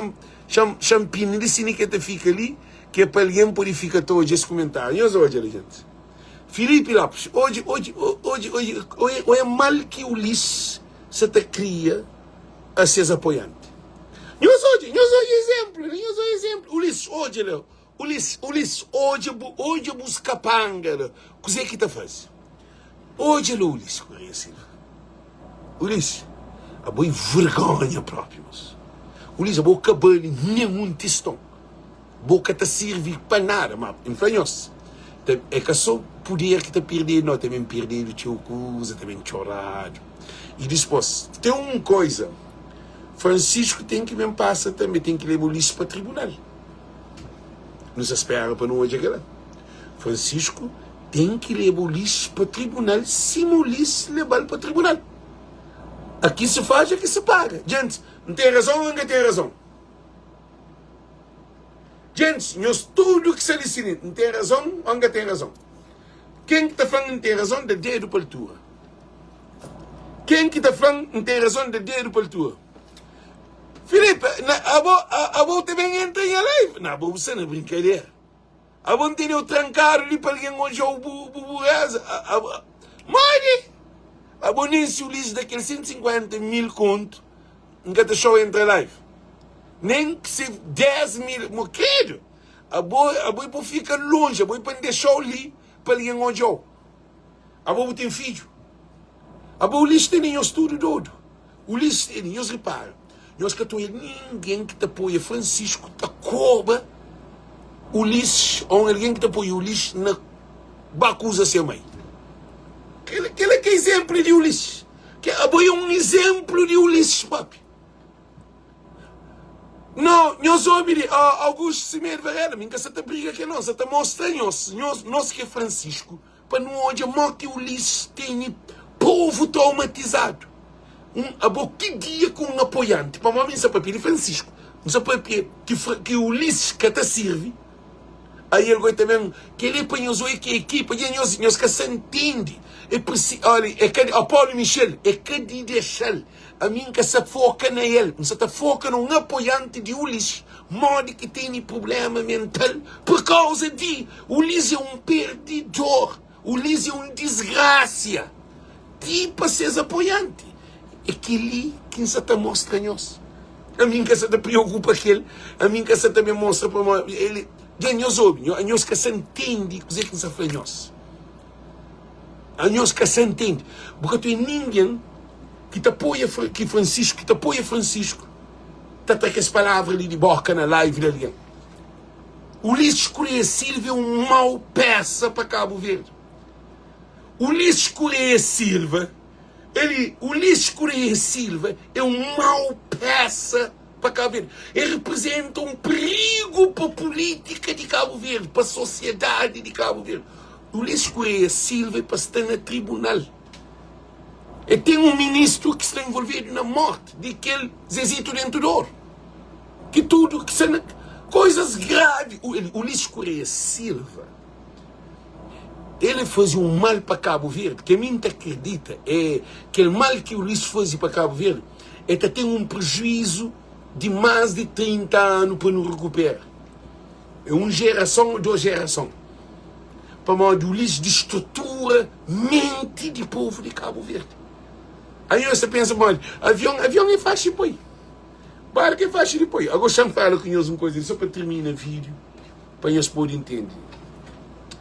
champinho de cine que fica ali, que é para alguém poder ficar todo esse comentário. Nós olhamos, gente. Filipe Lopes, hoje é mal que o Ulisses se te cria a seus apoiantes. Nós hoje exemplo. Ulisses, hoje busca panga. O que é que está fazendo? Hoje é o Ulisses, Correia Silva. Ulisses, a boa vergonha própria, moço. Ulis, a boca bem, nenhum testão. Boca te serve para nada, mas influenhoso. É que só poder que te perder, não, também perder o teu coisa, também chorar. E depois, tem uma coisa, Francisco tem que me passar também, tem que levar o lixo para o tribunal. Não se espera para não hoje aquela. Francisco tem que levar o lixo para o tribunal, se o lixo levar para o tribunal. Aqui se faz, aqui se paga. Gente, não tem razão, não tem razão. Gente, nós tudo que se ensina, não tem razão, não tem razão. Quem que está falando não tem razão, de dedo para a tua. Quem que está falando não tem razão, de dedo para a tua. Filipe, a boa também entra em live. Não, você não é brincadeira. A boa tem o trancar ali para alguém onde o burreza. Mãe! A boa nem se o lixo daqueles 150 mil conto, nunca te show entra live. Nem que se 10 mil, meu querido, a boa fica longe, a boa para deixar ali para alguém onde eu. A boa tem filho. A boa lixo tem o estudo todo. O lixo tem, nós reparam. Nós que estou ninguém que te apoia, Francisco, te cobra o lixo, ou alguém que te apoia o lixo na bacusa seu mãe. Aquele é exemplo de Ulisses. A boa é um exemplo de Ulisses, papi. Não, nós ouvimos Augusto Cimeiro Varela, minha casa briga que nós, até mostra nós que é Francisco, para não onde que o Ulisses tem povo traumatizado. A boa que dia com um apoiante, para mim, não papi de Francisco, não sabe que o Ulisses que te serve, aí ele vai também, que ele põe os oito que a equipa, e nós que se entende, olha, é que a Paulo Michel, é que de deixar. A mim que se foca na ele, não se foca num apoiante de Ulisses, modo que tem problema mental, por causa de Ulisses é um perdedor, Ulisses é um desgraça, tipo ser apoiante, é aquele que se te mostra nós, a mim que se te preocupa aquele, a mim que se te me mostra para ele, nós ouvimos, nós que se entende, o que se faz nós, a nós que se entende, porque tu é ninguém que te apoia Francisco, tá com as palavras ali de boca na live ali. Ulisses Correia Silva é um mau peça para Cabo Verde. Ulisses Correia Silva é um mau peça para Cabo Verde. Ele representa um perigo para a política de Cabo Verde, para a sociedade de Cabo Verde. Ulisses Correia Silva é para estar no tribunal. E tem um ministro que está envolvido na morte de aquele Zezito dentro do ouro. Que tudo, que são coisas graves. O Ulisses Correia Silva, ele fazia um mal para Cabo Verde, que a mim te acredita, é que o mal que o Ulisses fazia para Cabo Verde, é que tem um prejuízo de mais de 30 anos para não recuperar. É uma geração ou duas gerações. Para modo Ulisses de estrutura, mente de povo de Cabo Verde. Aí você pensa, mano, avião é fácil depois. Barco é fácil depois. Agora já me fala com nós uma coisa, só para terminar o vídeo, para nós poderem entender.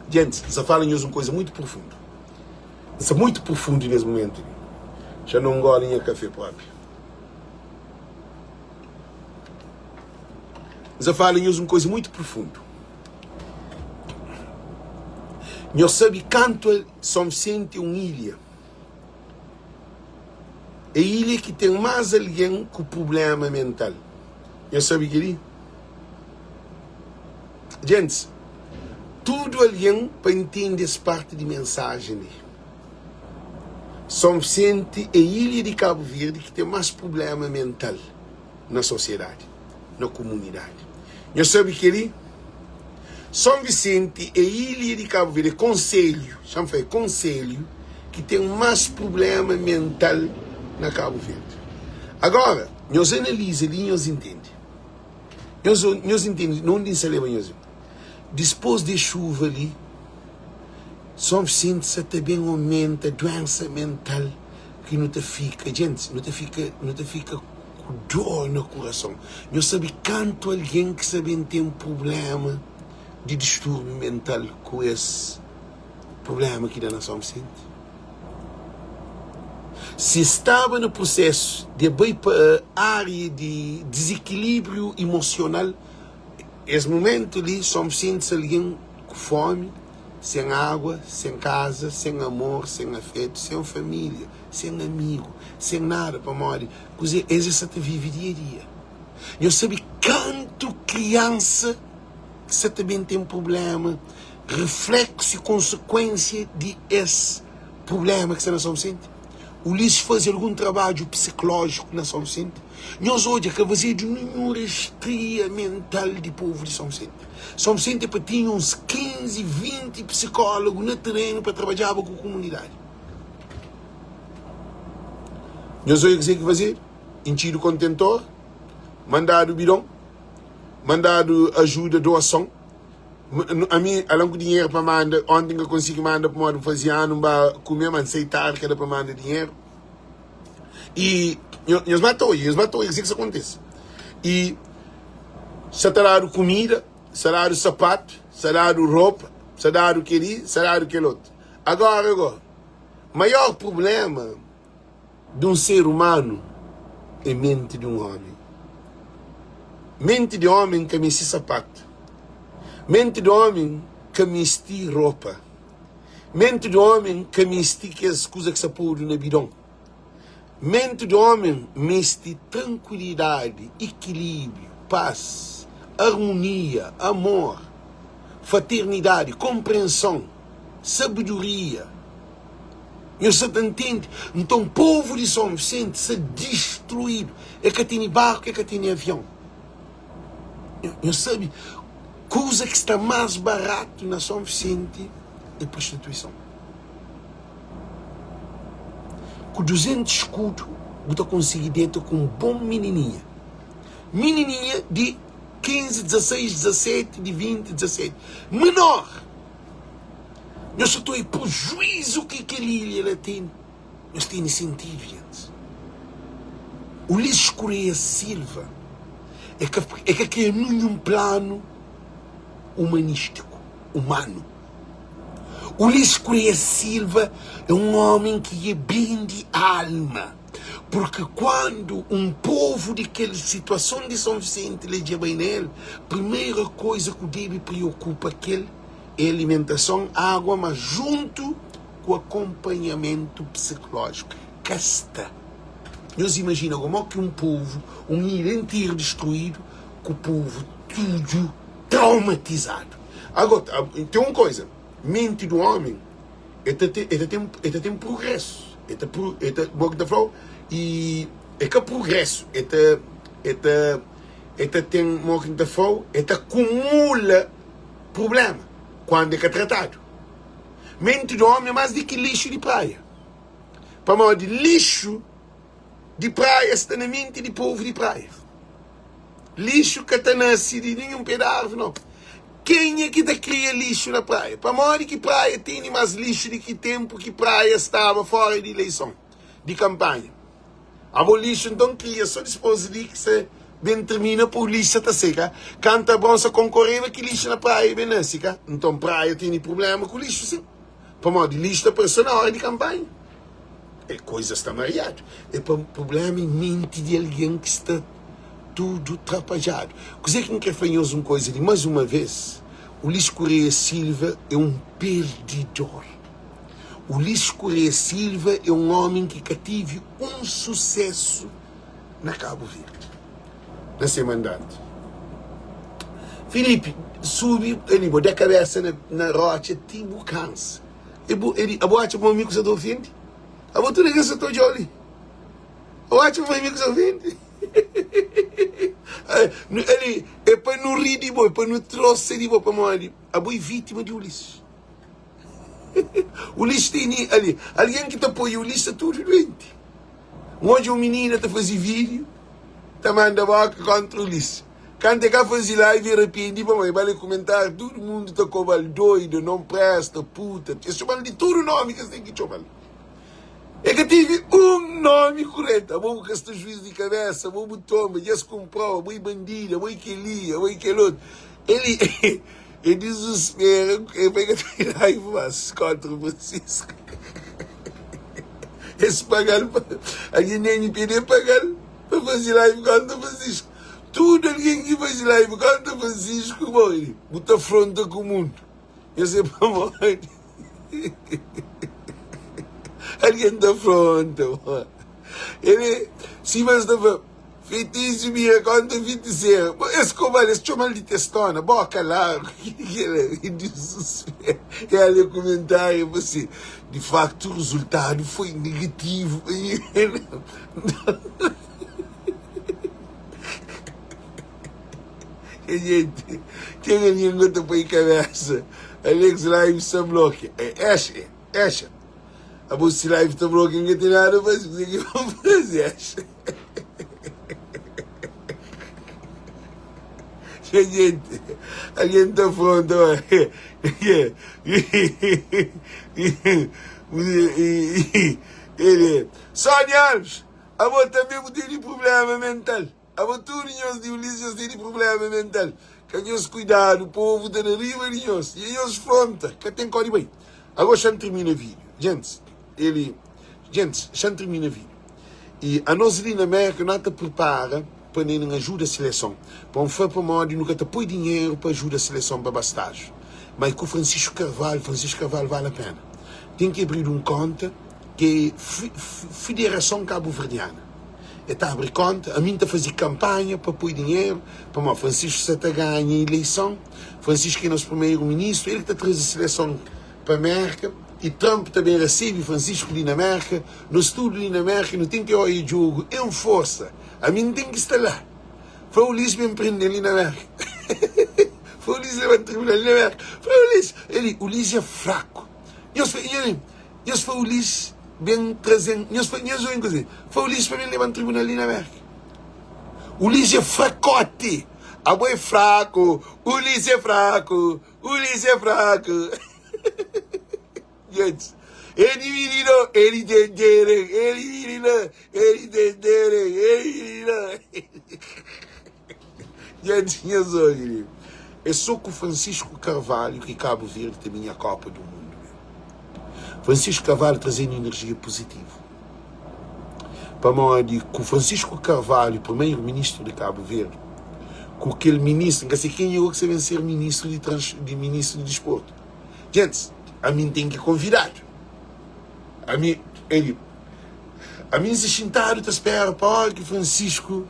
Gente, já fala nós uma coisa muito profunda. Isso é muito profundo nesse momento. Já não engolem a café próprio. Já fala nós uma coisa muito profunda. Nós sabemos quanto São Vicente é uma ilha. É ele que tem mais alguém com problema mental. Eu sabe que ele? Gente, tudo alguém para entender essa parte de mensagem. São Vicente é a ilha de Cabo Verde que tem mais problema mental na sociedade, na comunidade. Eu sabe que ele? São Vicente é a ilha de Cabo Verde, conselho, chama conselho, que tem mais problema mental na Cabo Verde. Agora, nós analisamos e nós entendemos. Nós entendemos, não entendemos. Depois de chuva ali, São Vicente se também aumenta a doença mental que não te fica, gente, não te fica com dor no coração. Nós sabemos quanto alguém que sabe tem um problema de distúrbio mental com esse problema que dá na São Vicente. Se estava no processo de área de desequilíbrio emocional, esse momento ali, somos sentes alguém com fome, sem água, sem casa, sem amor, sem afeto, sem família, sem amigo, sem nada para morrer. Pois essa te vive dia a dia. Eu sabia quanto criança que você também tem problema, reflexo e consequência de esse problema que você não sente. O Ulisses faz algum trabalho psicológico na São Vicente. Nós hoje acabamos de uma rastreia mental de povo de São Vicente. São Vicente tinha uns 15, 20 psicólogos no terreno para trabalhar com a comunidade. Nós hoje o que fazer? Encher o contentor, mandar o bidão, mandar ajuda, doação. A mim, ao longo dinheiro para mandar, ontem eu consegui mandar para modo fazer ano para comer, mas aceitar que era para mandar dinheiro. E eles matou, isso que acontece. E salário comida, salário sapato, salário roupa, salário querido, salário aquele outro. Agora, maior problema de um ser humano é a mente de um homem. Mente de homem que me sapato. Mente de homem que me esti roupa. Mente de homem que me esti que as coisas que se pôr no bidão. Mente de homem me esti tranquilidade, equilíbrio, paz, harmonia, amor, fraternidade, compreensão, sabedoria. Você entende? Então o povo de São Vicente se destruído. É que tem barco, é que tem avião. Eu sabe, coisa que está mais barato na São Vicente é prostituição. Com 200 escudos, você consegue dentro com um bom menininha. Menininha de 15, 16, 17, de 20, 17. Menor. Eu só estou aí por juízo que aquele ela tem. Nós temos sentido, gente. O Ulisses Correia Silva é que aqui é num plano humanístico, humano. O Ulisses Correia Silva é um homem que é bem de alma. Porque quando um povo daquela situação de São Vicente lhe diz bem nele, a primeira coisa que deve preocupa aquele é alimentação, água, mas junto com acompanhamento psicológico. Casta. Nós imaginamos como é que um povo, um ilha inteiro destruído, com o povo tudo traumatizado. Agora, tem uma coisa. Mente do homem, ele tem progresso. E é que progresso. Ele tem ele acumula problema quando é tratado. Mente do homem é mais do que lixo de praia. Para mal de lixo de praia está na mente de povo de praia. Lixo que está nascido de nenhum pedaço, não. Quem é que cria lixo na praia? Para mal que praia tem mais lixo do que tempo que praia estava fora de eleição, de campanha. A lixo então cria só depois de que se bem termina por lixo está seca. Canta bronça concorreva que lixo na praia é bem seca. Então praia tem problema com lixo, sim. Para mal de lixo da pessoa na hora de campanha. É coisa está mareado. É problema em mente de alguém que está tudo atrapalhado. Coisa que não quer fazer uma coisa de mais uma vez. O Ulisses Correia Silva é um perdedor. O Ulisses Correia Silva é um homem que tive um sucesso na Cabo Verde, na seu mandato. Filipe subiu, ele botou a cabeça na rocha, tipo cansa. A boate é um amigo que você está ouvindo? A boate é que você está de olho. A boate é um amigo que você está ouvindo? Ele é para não rir de boi, para não trouxer de boi para morrer. A boi vítima de Ulisses. Ulisses tem ali, alguém que te apoia o Ulisses é tudo doente. Hoje um menino está fazendo vídeo, está mandando boca contra o Ulisses. Quando ele faz live, arrependi, vai comentar, todo mundo está como doido, não presta, puta. Eles chamam de todo nome que você tem que chamar. É que tive um nome correto. Vou com este juiz de cabeça, vou toma, já se comprou, vou bandida, vou que lia, vou que outro. Ele desespera, ele pega a raiva contra vocês. Esse pagar, alguém nem pedir pagar para fazer live canta Francisco. Tudo alguém que faz live canta Francisco, boy, muita afronta com o mundo. Eu sei para morrer. Alguém da afronta, boy. Ele, se você está feitiço, minha conta feiticeira. Esse covarde, esse chamal de testona, boca lá, e ali o comentário, você, de facto, o resultado foi negativo. Gente, tem alguém que está para a cabeça. Alex Live está bloqueado. Acha. A bolsa live está bloqueada, não tem nada para fazer. O que vamos fazer, acha? Gente, alguém está falando, ele, Sónia Alves, a você também tem problema mental. A você todos de Ulisses têm problema mental. Que nós cuidado, o povo está na riba de nós. E nós fronta, que tem que ir bem. Agora já termina o vídeo. Gente, já termina o vídeo. E a nós ali na América, nós te prepara para nem ajuda a seleção. Para um fã para modo, nunca te põe dinheiro para ajudar a seleção para bastagem. Mas com Francisco Carvalho vale a pena. Tem que abrir conta que é Federação Cabo-Verdiana. Está a abrir conta, a mim está a fazer campanha para pôr dinheiro, para o Francisco se está a ganhar a eleição. Francisco é nosso primeiro-ministro, ele está a trazer a seleção para a América. E Trump também recebe Francisco ali na América. Nós tudo ali na América, não tem que olhar o jogo em força. A mim tem que estar lá. Foi o Ulisses me empreender ali na América. Foi o Ulisses levar tribunal ali na América. Foi o Ulisses. O Ulisses é fraco. Foi o Ulisses bem trazendo. Foi o Ulisses para mim levar tribunal ali na América. O Ulisses é fracote. A boa é fraco. O Ulisses é fraco. O Ulisses é fraco. Gente. Ele entenderam. Gente, é só com Francisco Carvalho que Cabo Verde tem a Copa do Mundo. Francisco Carvalho trazendo energia positiva. Para modo com Francisco Carvalho, primeiro-ministro de Cabo Verde, com aquele ministro, não sei quem é que se vencer ministro de desporto. Gente, a mim tem que convidar. A mim se sentaram, te espera, para que Francisco.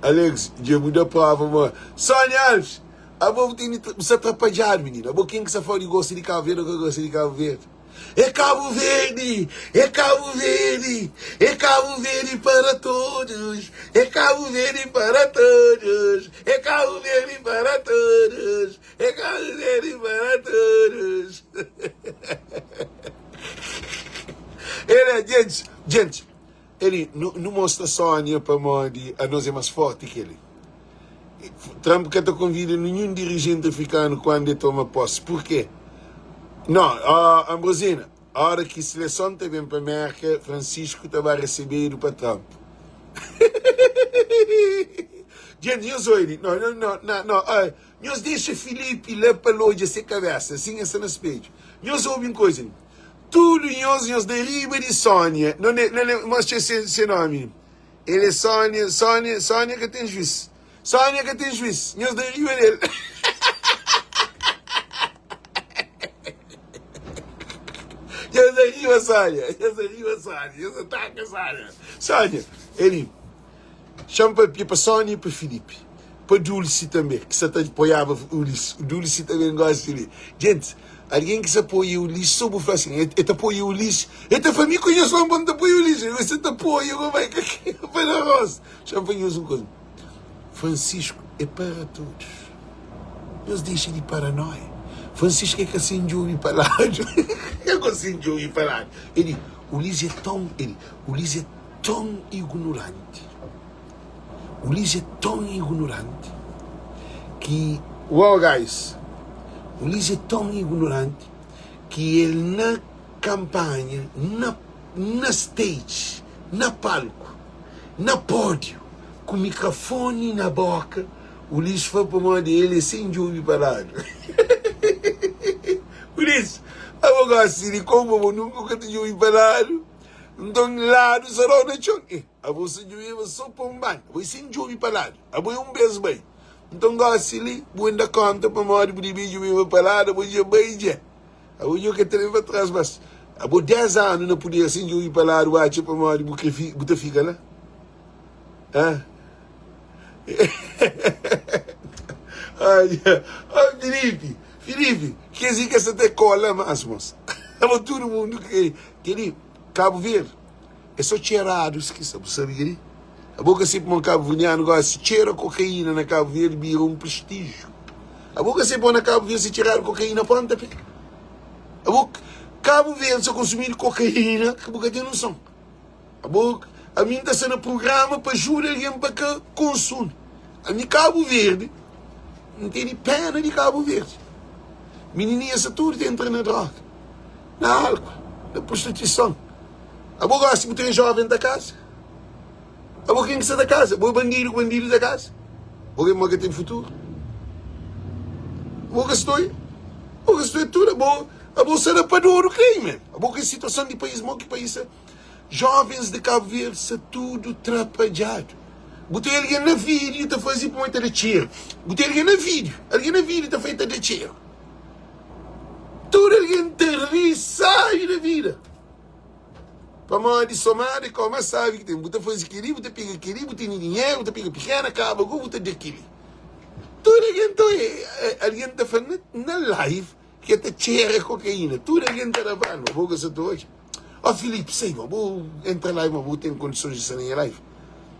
Alex, dia muda a prova, mano. Sónia Alves, a boa tem que se atrapalhar, menina. A boa quem que se for de gosto de Cabo Verde, eu gosto de Cabo Verde. É Cabo Verde! É Cabo Verde! É Cabo Verde para todos! É Cabo Verde para todos! É Cabo Verde para todos! É Cabo Verde para todos! Gente, ele não mostra só a para morrer, a nós é mais forte que ele. Trump que te convida nenhum dirigente africano quando ele toma posse. Por quê? Não, Ambrosina, a hora que a seleção teve para a América, Francisco estava a receber para Trump. Gente, eu sou ele. Não. Nós deixa Felipe lá para longe essa cabeça, assim, essa nas peitos. Nós ouvimos coisa. Tudo nós deriva de Sónia. Não mostra esse nome. Ele é Sónia que tem juiz. Sónia que tem juiz. Nós deriva dele. Eu deriva Sónia. Eu ataco a Sónia. Sónia, ele chama para Sónia e para Felipe. Para Dulce também, que se apoiava o Ulisses. O Dulce também gosta dele. Gente, alguém que se apoia o Ulisses, só vou falar assim, ele te apoia o Ulisses, ele te família conhece um bom te apoia o Ulisses, você te apoia, como é que vai na roça? Champanhoso uma coisa. Francisco é para todos. Não deixem de paranoia. Francisco é que assim de ouvir falar. É que assim de ouvir falar. O Ulisses é tão ignorante. O Ulisses é tão ignorante que... Wow, guys. O Ulisses é tão ignorante que ele na campanha, na stage, na palco, na pódio, com o microfone na boca, o Ulisses foi para uma dele sem de ouvir palavra. Ulisses, Abo gasi como mo nunca te jui palado. Então lá do sarau na chong. Abo se jui va sopa man. Abo sin jui palado. Abo bes bem. Então gasi li buenda conta para mori budi jui va palado, abo je beije. Abo jo que te leva atrás mas. Abo 10 anos não podia sin jui palado, acha para mori buta fica lá. Ah. Ai, Felipe, quer dizer que essa até cola mais, moça. Todo mundo que Cabo Verde é só cheirados que sabe que a boca sempre um Cabo Verdeano gosta se cheira cocaína na Cabo Verde vira um prestígio. A boca sempre na Cabo Verde se cheirar cocaína ponta pé. A boca Cabo Verde só consumir cocaína que a boca tem noção. A boca a mim está sendo programa para ajudar alguém para que consuma. A mim Cabo Verde não tem pena de Cabo Verde. Menininha essa tudo entra na droga, na álcool, na prostituição. A boca se tem jovem da casa. A boca quem que está da casa? A boca bandido da casa. A boca tem futuro. A boca estou tudo. A boca será para o crime. A boca é situação de país, que país jovens de Cabo Verde são tudo atrapalhado. Botei alguém na vídeo e está fazendo para muita de tiro. Botei alguém na vídeo está feita de tiro. Tudo alguém te sai da vida. Para mãe de somar e como sabe que tem. Bota fazer aquilo, bota pega aquilo, bota dinheiro, bota pega pequena, acaba, bota de aquilo. Tudo alguém está fazendo na live que até cheira cocaína. Tudo alguém está lavando. Vou gastar hoje. Ó Felipe, sei, vou entrar lá e vou ter condições de sair em live.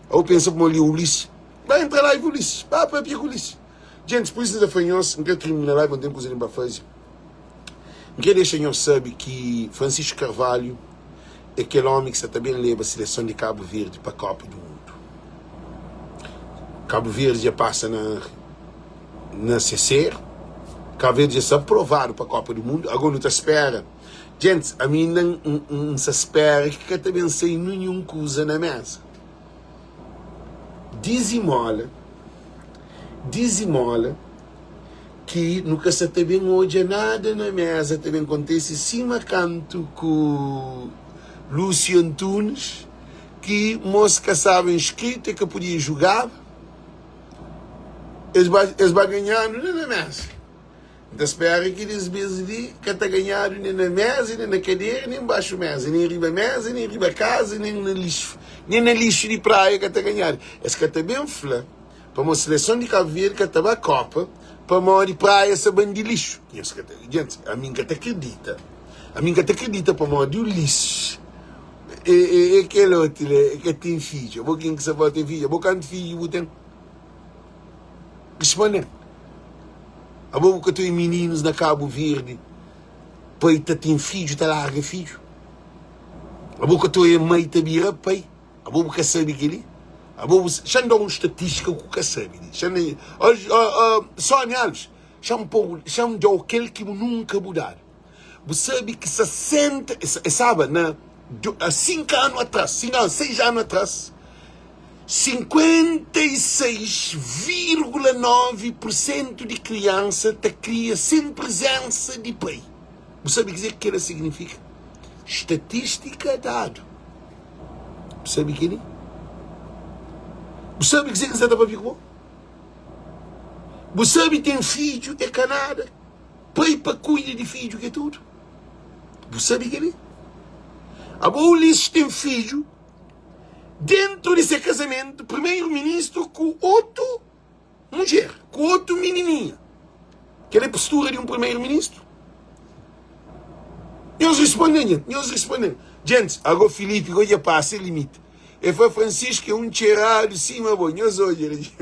Eu penso como ali o Ulisses. Vai entrar lá e o Ulisses. Vai para o Ulisses. Gente, por isso da fanhosa, não quero terminar lá, não tem coisa para fazer. Não quero deixar o sabe que Francisco Carvalho é aquele homem que também leva a seleção de Cabo Verde para a Copa do Mundo. Cabo Verde já passa na CC. Cabo Verde já está aprovado para a Copa do Mundo. Agora não está espera. Gente, a mim não se espera que também sem nenhum coisa na mesa. Dizimola que nunca se teve hoje nada na mesa, também acontece cima canto com Lúcio Antunes, que mosca sabem escrita que podia jogar, eles vão ganhar na mesa. Então espera que eles vezes que está ganhando nem na mesa, nem na cadeira, nem embaixo da mesa, nem riba mesa, nem riba casa, nem no lixo. Nem na lixo de praia que está ganhando. Esse que está bem flã. Para uma seleção de Cabo Verde que está na Copa, para uma de praia essa banda de lixo. Gente, a mim que te acredita. A mim que te acredita para uma de lixo. E aquele outro que tem filho. Vou quem que você vai ter filho. Vou cantar filho, vou ter. Respondendo. A boca que tem meninos na Cabo Verde. Pai tem filho, está larga filho. A boca que tem mãe, está vira pai. A boca sabe que ele. A boca já não dá uma estatística que sabe. Sónia Alves, chama de aquele que nunca mudaram. Você sabe que 60, sabe, há 5 anos atrás, 6 anos atrás, 56,9% de criança cria sem presença de pai. Você sabe dizer o que ela significa? Estatística dado. Você sabe o que é? Você sabe dizer que você está para vir? Você sabe que tem filho, é canada. Pai para cuidar de filho, que é tudo. Você sabe o que é? A Ulisses tem filho. Dentro desse casamento, primeiro-ministro com outra mulher, com outra menininha. Que é a postura de um primeiro-ministro. E eles respondem. Gente, agora Felipe, hoje passa o limite. E foi Francisco, um cheirado, sim, mas bom, eu sou gente,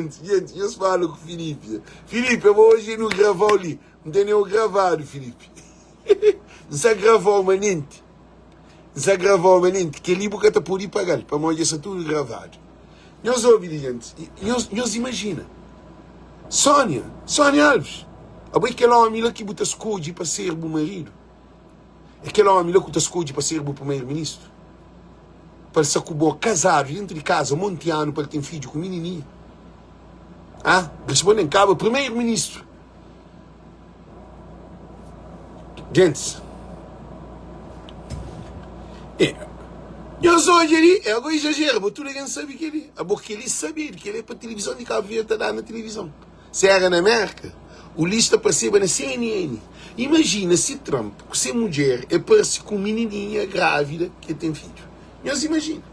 eu falo com o Felipe. Felipe, eu vou hoje no gravar ali. Não tem nenhum gravado, Felipe. Não se gravou uma nente. Que ali boca está por ir pagar, para mim isso tudo gravado. Nós ouvimos, gente, nós imagina. Sónia Alves, aquele homem lá que bota esconde para ser o marido. Aquele homem lá que bota esconde para ser o primeiro-ministro. Para se acabou casado dentro de casa, um monte de ano para ele ter filho com menininha. Respondem, cabo, primeiro-ministro. Gente, É. Eu sou ali, é agora exagero, mas tu ninguém sabe que ele é. Porque ele sabia que ele é para televisão de Cabo Verde, está na televisão. Se era na América, o lista participa na CNN. Imagina se Trump, se mulher, é parece com menininha grávida que tem filho. Mas imagina.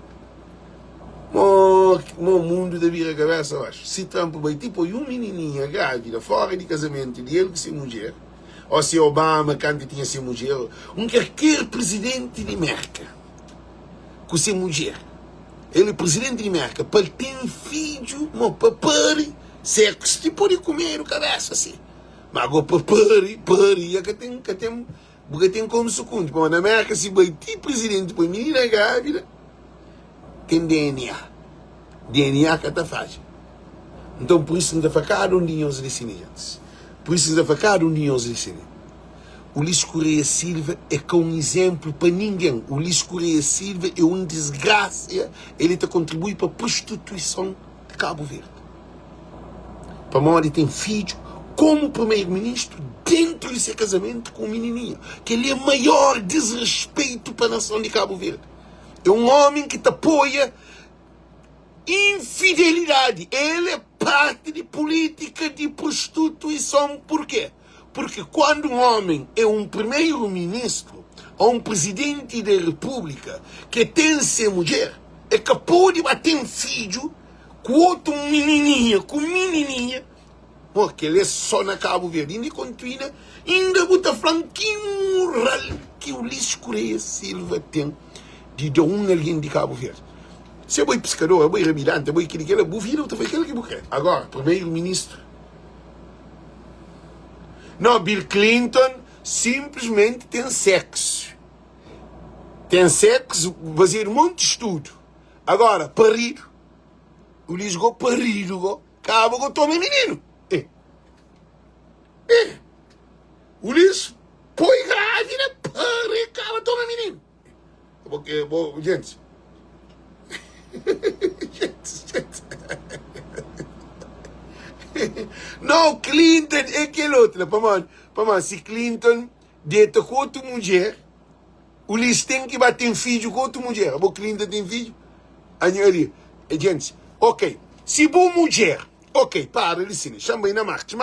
O mundo da vira cabeça, eu acho. Se Trump vai tipo uma menininha grávida, fora de casamento, de ele que se mulher, ou se Obama, quando tinha se mulher, qualquer presidente de América, com se mulher, ele é presidente de América, para ter filho, para pare, sexo, tipo de comer o cabeça, assim. Mas agora para pare, porque tem como segundo. Mas na América, se vai ter presidente para menina grávida, tem DNA. DNA que está fácil. Então, por isso, não está cada um de nós licenças. Por isso, não está cada um de nós licenças. O Luís Correia Silva é com um exemplo para ninguém. O Luís Correia Silva é uma desgraça. Ele está contribui para a prostituição de Cabo Verde. Para a ele tem filho como primeiro-ministro dentro do seu casamento com o menininho. Que ele é o maior desrespeito para a nação de Cabo Verde. É um homem que te apoia infidelidade. Ele é parte de política de prostituição. Por quê? Porque quando um homem é um primeiro-ministro ou um presidente da república que tem ser mulher, é capaz de bater um filho com outro menininha, porque ele é só na Cabo Verde. E continua, ainda bota flanquinho que o Luís Correia Silva tem de alguém de Cabo Verde. Se é boi pescador, é boi remirante, é boi que ele bovina, ou foi aquele que buquê. Agora, primeiro-ministro. Não, Bill Clinton simplesmente tem sexo. Tem sexo, fazer um monte de estudo. Agora, parir. O Luís go parir, acaba com o tome menino. O Luís põe grávida, parir, acaba tome menino. Porque, bom, gente. Não, Clinton é aquele outro. Para se Clinton deita com outra mulher, o Luís tem que bater um filho com outra mulher. O Clinton tem filho. Ali, gente, ok. Se boa mulher, ok, para, licina, chama aí na Marques.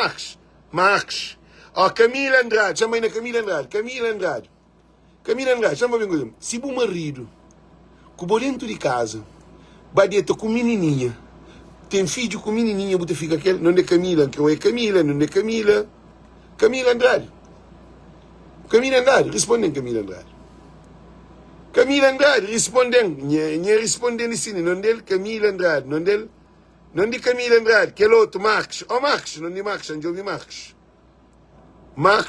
Camila Andrade, chama aí na Camila Andrade, chama bem. Se boa marido, com o dentro de casa, vai deita com menininha, tem filho com menininha, você fica aquele, não é Camila, que é Camila, não é Camila. Camila Andrade, respondem Camila Andrade. Camila Andrade, respondendo assim, não dele Camila Andrade, não de Camila Andrade, que é outro, Marcos, não de Marcos, não de ouvir Marcos,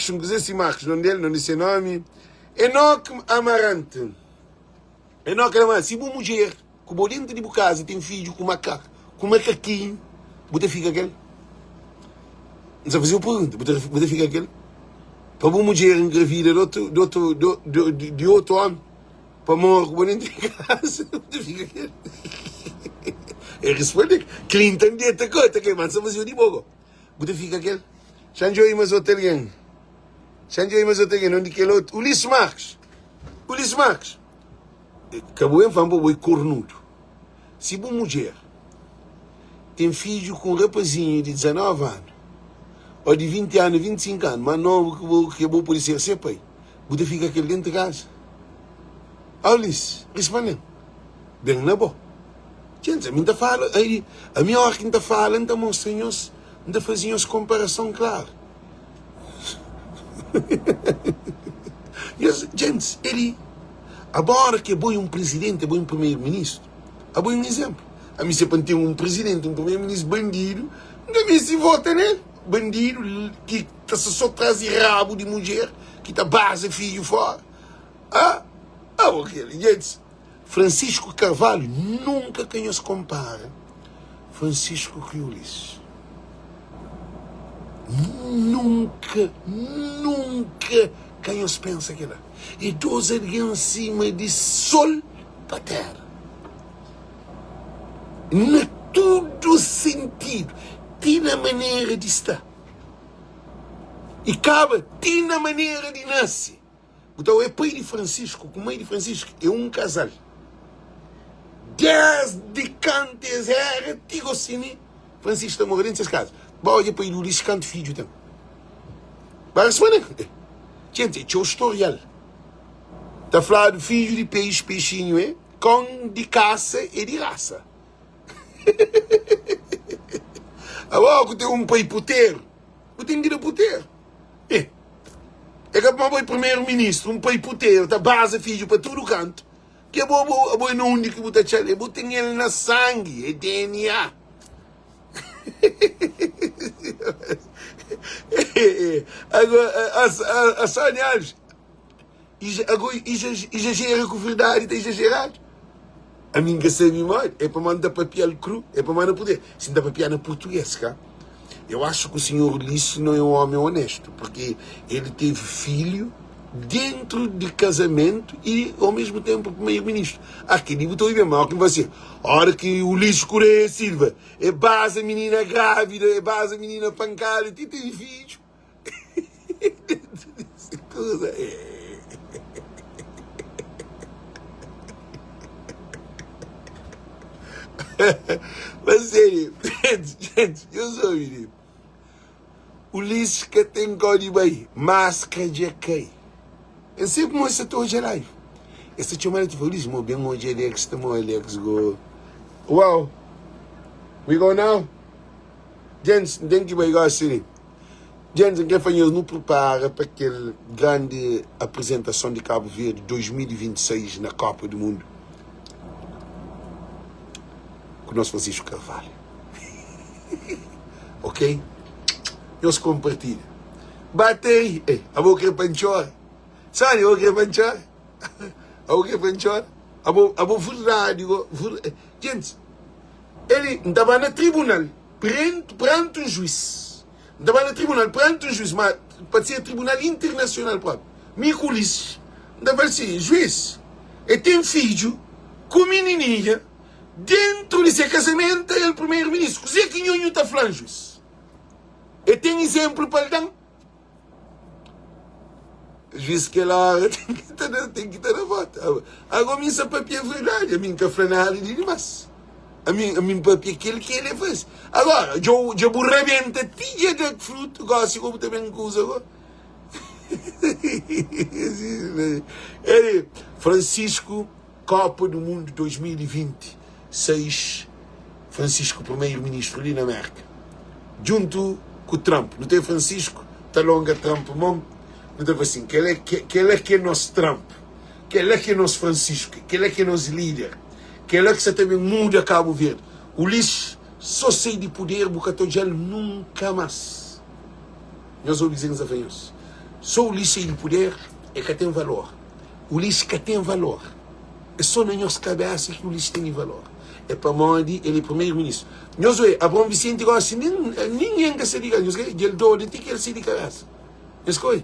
não dizer assim Marcos, não dele, não de seu nome, Enoque Amarante, se uma mulher, com o dentro de casa, tem filho com macaco, com macaquinho, você fica aquele? Não sabe fazer o pergunta, você fica aquele? Para uma mulher engravida de outro homem, para morrer com o dentro de casa, você fica aquele? Ele responde, Clinton dita coisa, que man, sabe fazer o de bogo. Você fica aquele? Xanjou aí mais outro alguém, não de aquele outro. Ulisses Marques. Acabou em fama, boi cornudo. Se uma mulher tem filho com um rapazinho de 19 anos, ou de 20 anos, 25 anos, mas não que vou por isso ser pai, você fica aquele dentro de casa. Ulisses, respondendo. Bem na boa. Gente, a minha hora que está falando, então, meus senhores, ainda faziam as comparação clara. Gente, ele, agora que é bom um presidente, é bom um primeiro-ministro, é bom um exemplo. A mim sempre tem um presidente, um primeiro-ministro bandido, não se vota nele. Bandido que só traz rabo de mulher, que está base filho fora. Gente, Francisco Carvalho, nunca quem os compara. Francisco Ulisses. Nunca quem os pensa que era. E dois ali em cima de sol para terra. Na todo sentido. Tem a maneira de estar. E acaba, tem a maneira de nascer. Então é pai de Francisco, com mãe de Francisco, é um casal. Desde cantes era, digo assim, Francisco está morrendo nessas casas. Bom, depois do Ulisses canta filho também. Mas, gente, é o historial. Está falando filho de peixe, peixinho, com de caça e de raça. Agora, tem um pai puteiro. Eu tenho que ir a puteiro. É que o primeiro-ministro, um pai puteiro, tá base filho para todo canto. Que é bom não único que botar chale, eu tenho ele na sangue, é DNA. Agora, a Sônia Alves, exagera com verdade, está exagerado. A mim que sabe mais, é para mandar papel cru, é para mandar poder. Se não dá papel na português, cá. Eu acho que o senhor Ulisses não é um homem honesto, porque ele teve filho dentro de casamento e, ao mesmo tempo, primeiro-ministro. Aqui, digo, estou bem mal que você. A hora que o Ulisses Correia Silva é base a menina grávida, é base a menina pancada, e tem filho. Coisa Mas sério, gente, eu sou menino. Ulisses que tem código aí, máscara de quem? Eu sempre mostro a hoje live. Essa chamada de Ulisses, mo bem hoje Alex, tamo Alex go. Wow, we go now. Gente, tem que ir assim. Gente, quem faz nos prepara para aquela grande apresentação de Cabo Verde 2026 na Copa do Mundo. Com o nosso Francisco Carvalho. Ok? Eu se compartilho. Batei. A boca é panchor. Sabe, a boca é panchor? A boca é panchor? A boca verdade. Gente, ele estava no tribunal, perante um juiz. Estava no tribunal, perante um juiz, mas pode ser tribunal internacional próprio. Mico Ulisses. Estava assim, juiz, ele tem filho com menininha, dentro desse casamento, é o primeiro-ministro. Zé que nhonho está falando, juiz. E tem exemplo para dar. Juiz que lá tem que estar na volta. Agora, minha papel é verdade. A minha cafranada de demais. A minha papel que ele faz. Agora, eu burramente tinha de fruto. Gosto como também coisa agora. Francisco, Copa do Mundo 2026. Francisco, primeiro-ministro ali na América. Junto com o Trump. Não tem Francisco? Está longa Trump, mão. Não tem assim. Que ele é nosso Trump. Que ele é nosso Francisco. Que ele é nosso líder. Que ele é que você também muda Cabo Verde. Ulisses só sei de poder, Bucatojal nunca mais. Nós ouvimos a venhos. Só Ulisses de poder é que tem valor. Ulisses que tem valor. É só na nossa cabeça que Ulisses tem valor. É para onde ele é primeiro-ministro. Nós vemos, Abrão Vicente gosta assim, ninguém que se diga, nós vemos, ele dá, ele tem que se diga essa. Nós vemos,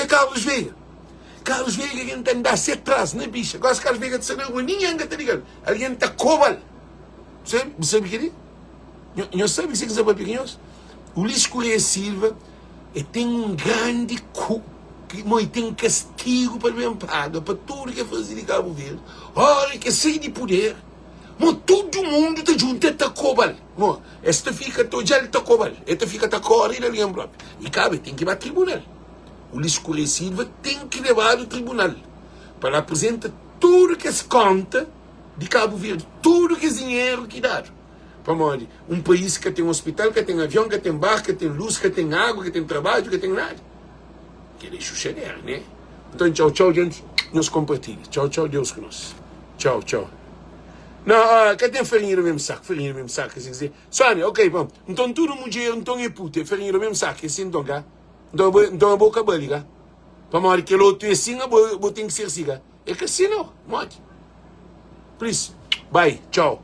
Carlos Veiga. Carlos Veiga, que está a ser atrás, não é bicha. Agora, Carlos Veiga de saber, ninguém que está ligando. Alguém está cobal. Sabe o que é? Nós sabemos que é para pequenos. Ulisses Correia Silva tem um grande tem castigo para bem paga, para tudo que é fazer de Cabo Verde. Olha, que sai de poder. Mas todo mundo está junto, está cobal. Esta fica, já está cobal. Esta fica, está correndo ali em próprio. E cabe, tem que ir para o tribunal. Ulisses Correia Silva tem que levar ao tribunal para apresentar tudo que se conta de Cabo Verde, tudo que é dinheiro que dá. Para onde? Um país que tem um hospital, que tem avião, que tem barco, que tem luz, que tem água, que tem trabalho, que tem nada. Que deixa o chegar, né? Então, tchau, tchau, gente. Nos compartilhe. Tchau, tchau, Deus conosco. Tchau, tchau. Não, que tem farinha no mesmo saco, assim dizer. Sônia, ok, bom. Então, tudo mulher, então é puta, farinha no mesmo saco, assim, então, cá. Então, a boca baliga. Para onde que o outro é assim, a boca tem que ser assim, cá. É que assim, não, mate. Please, bye, tchau.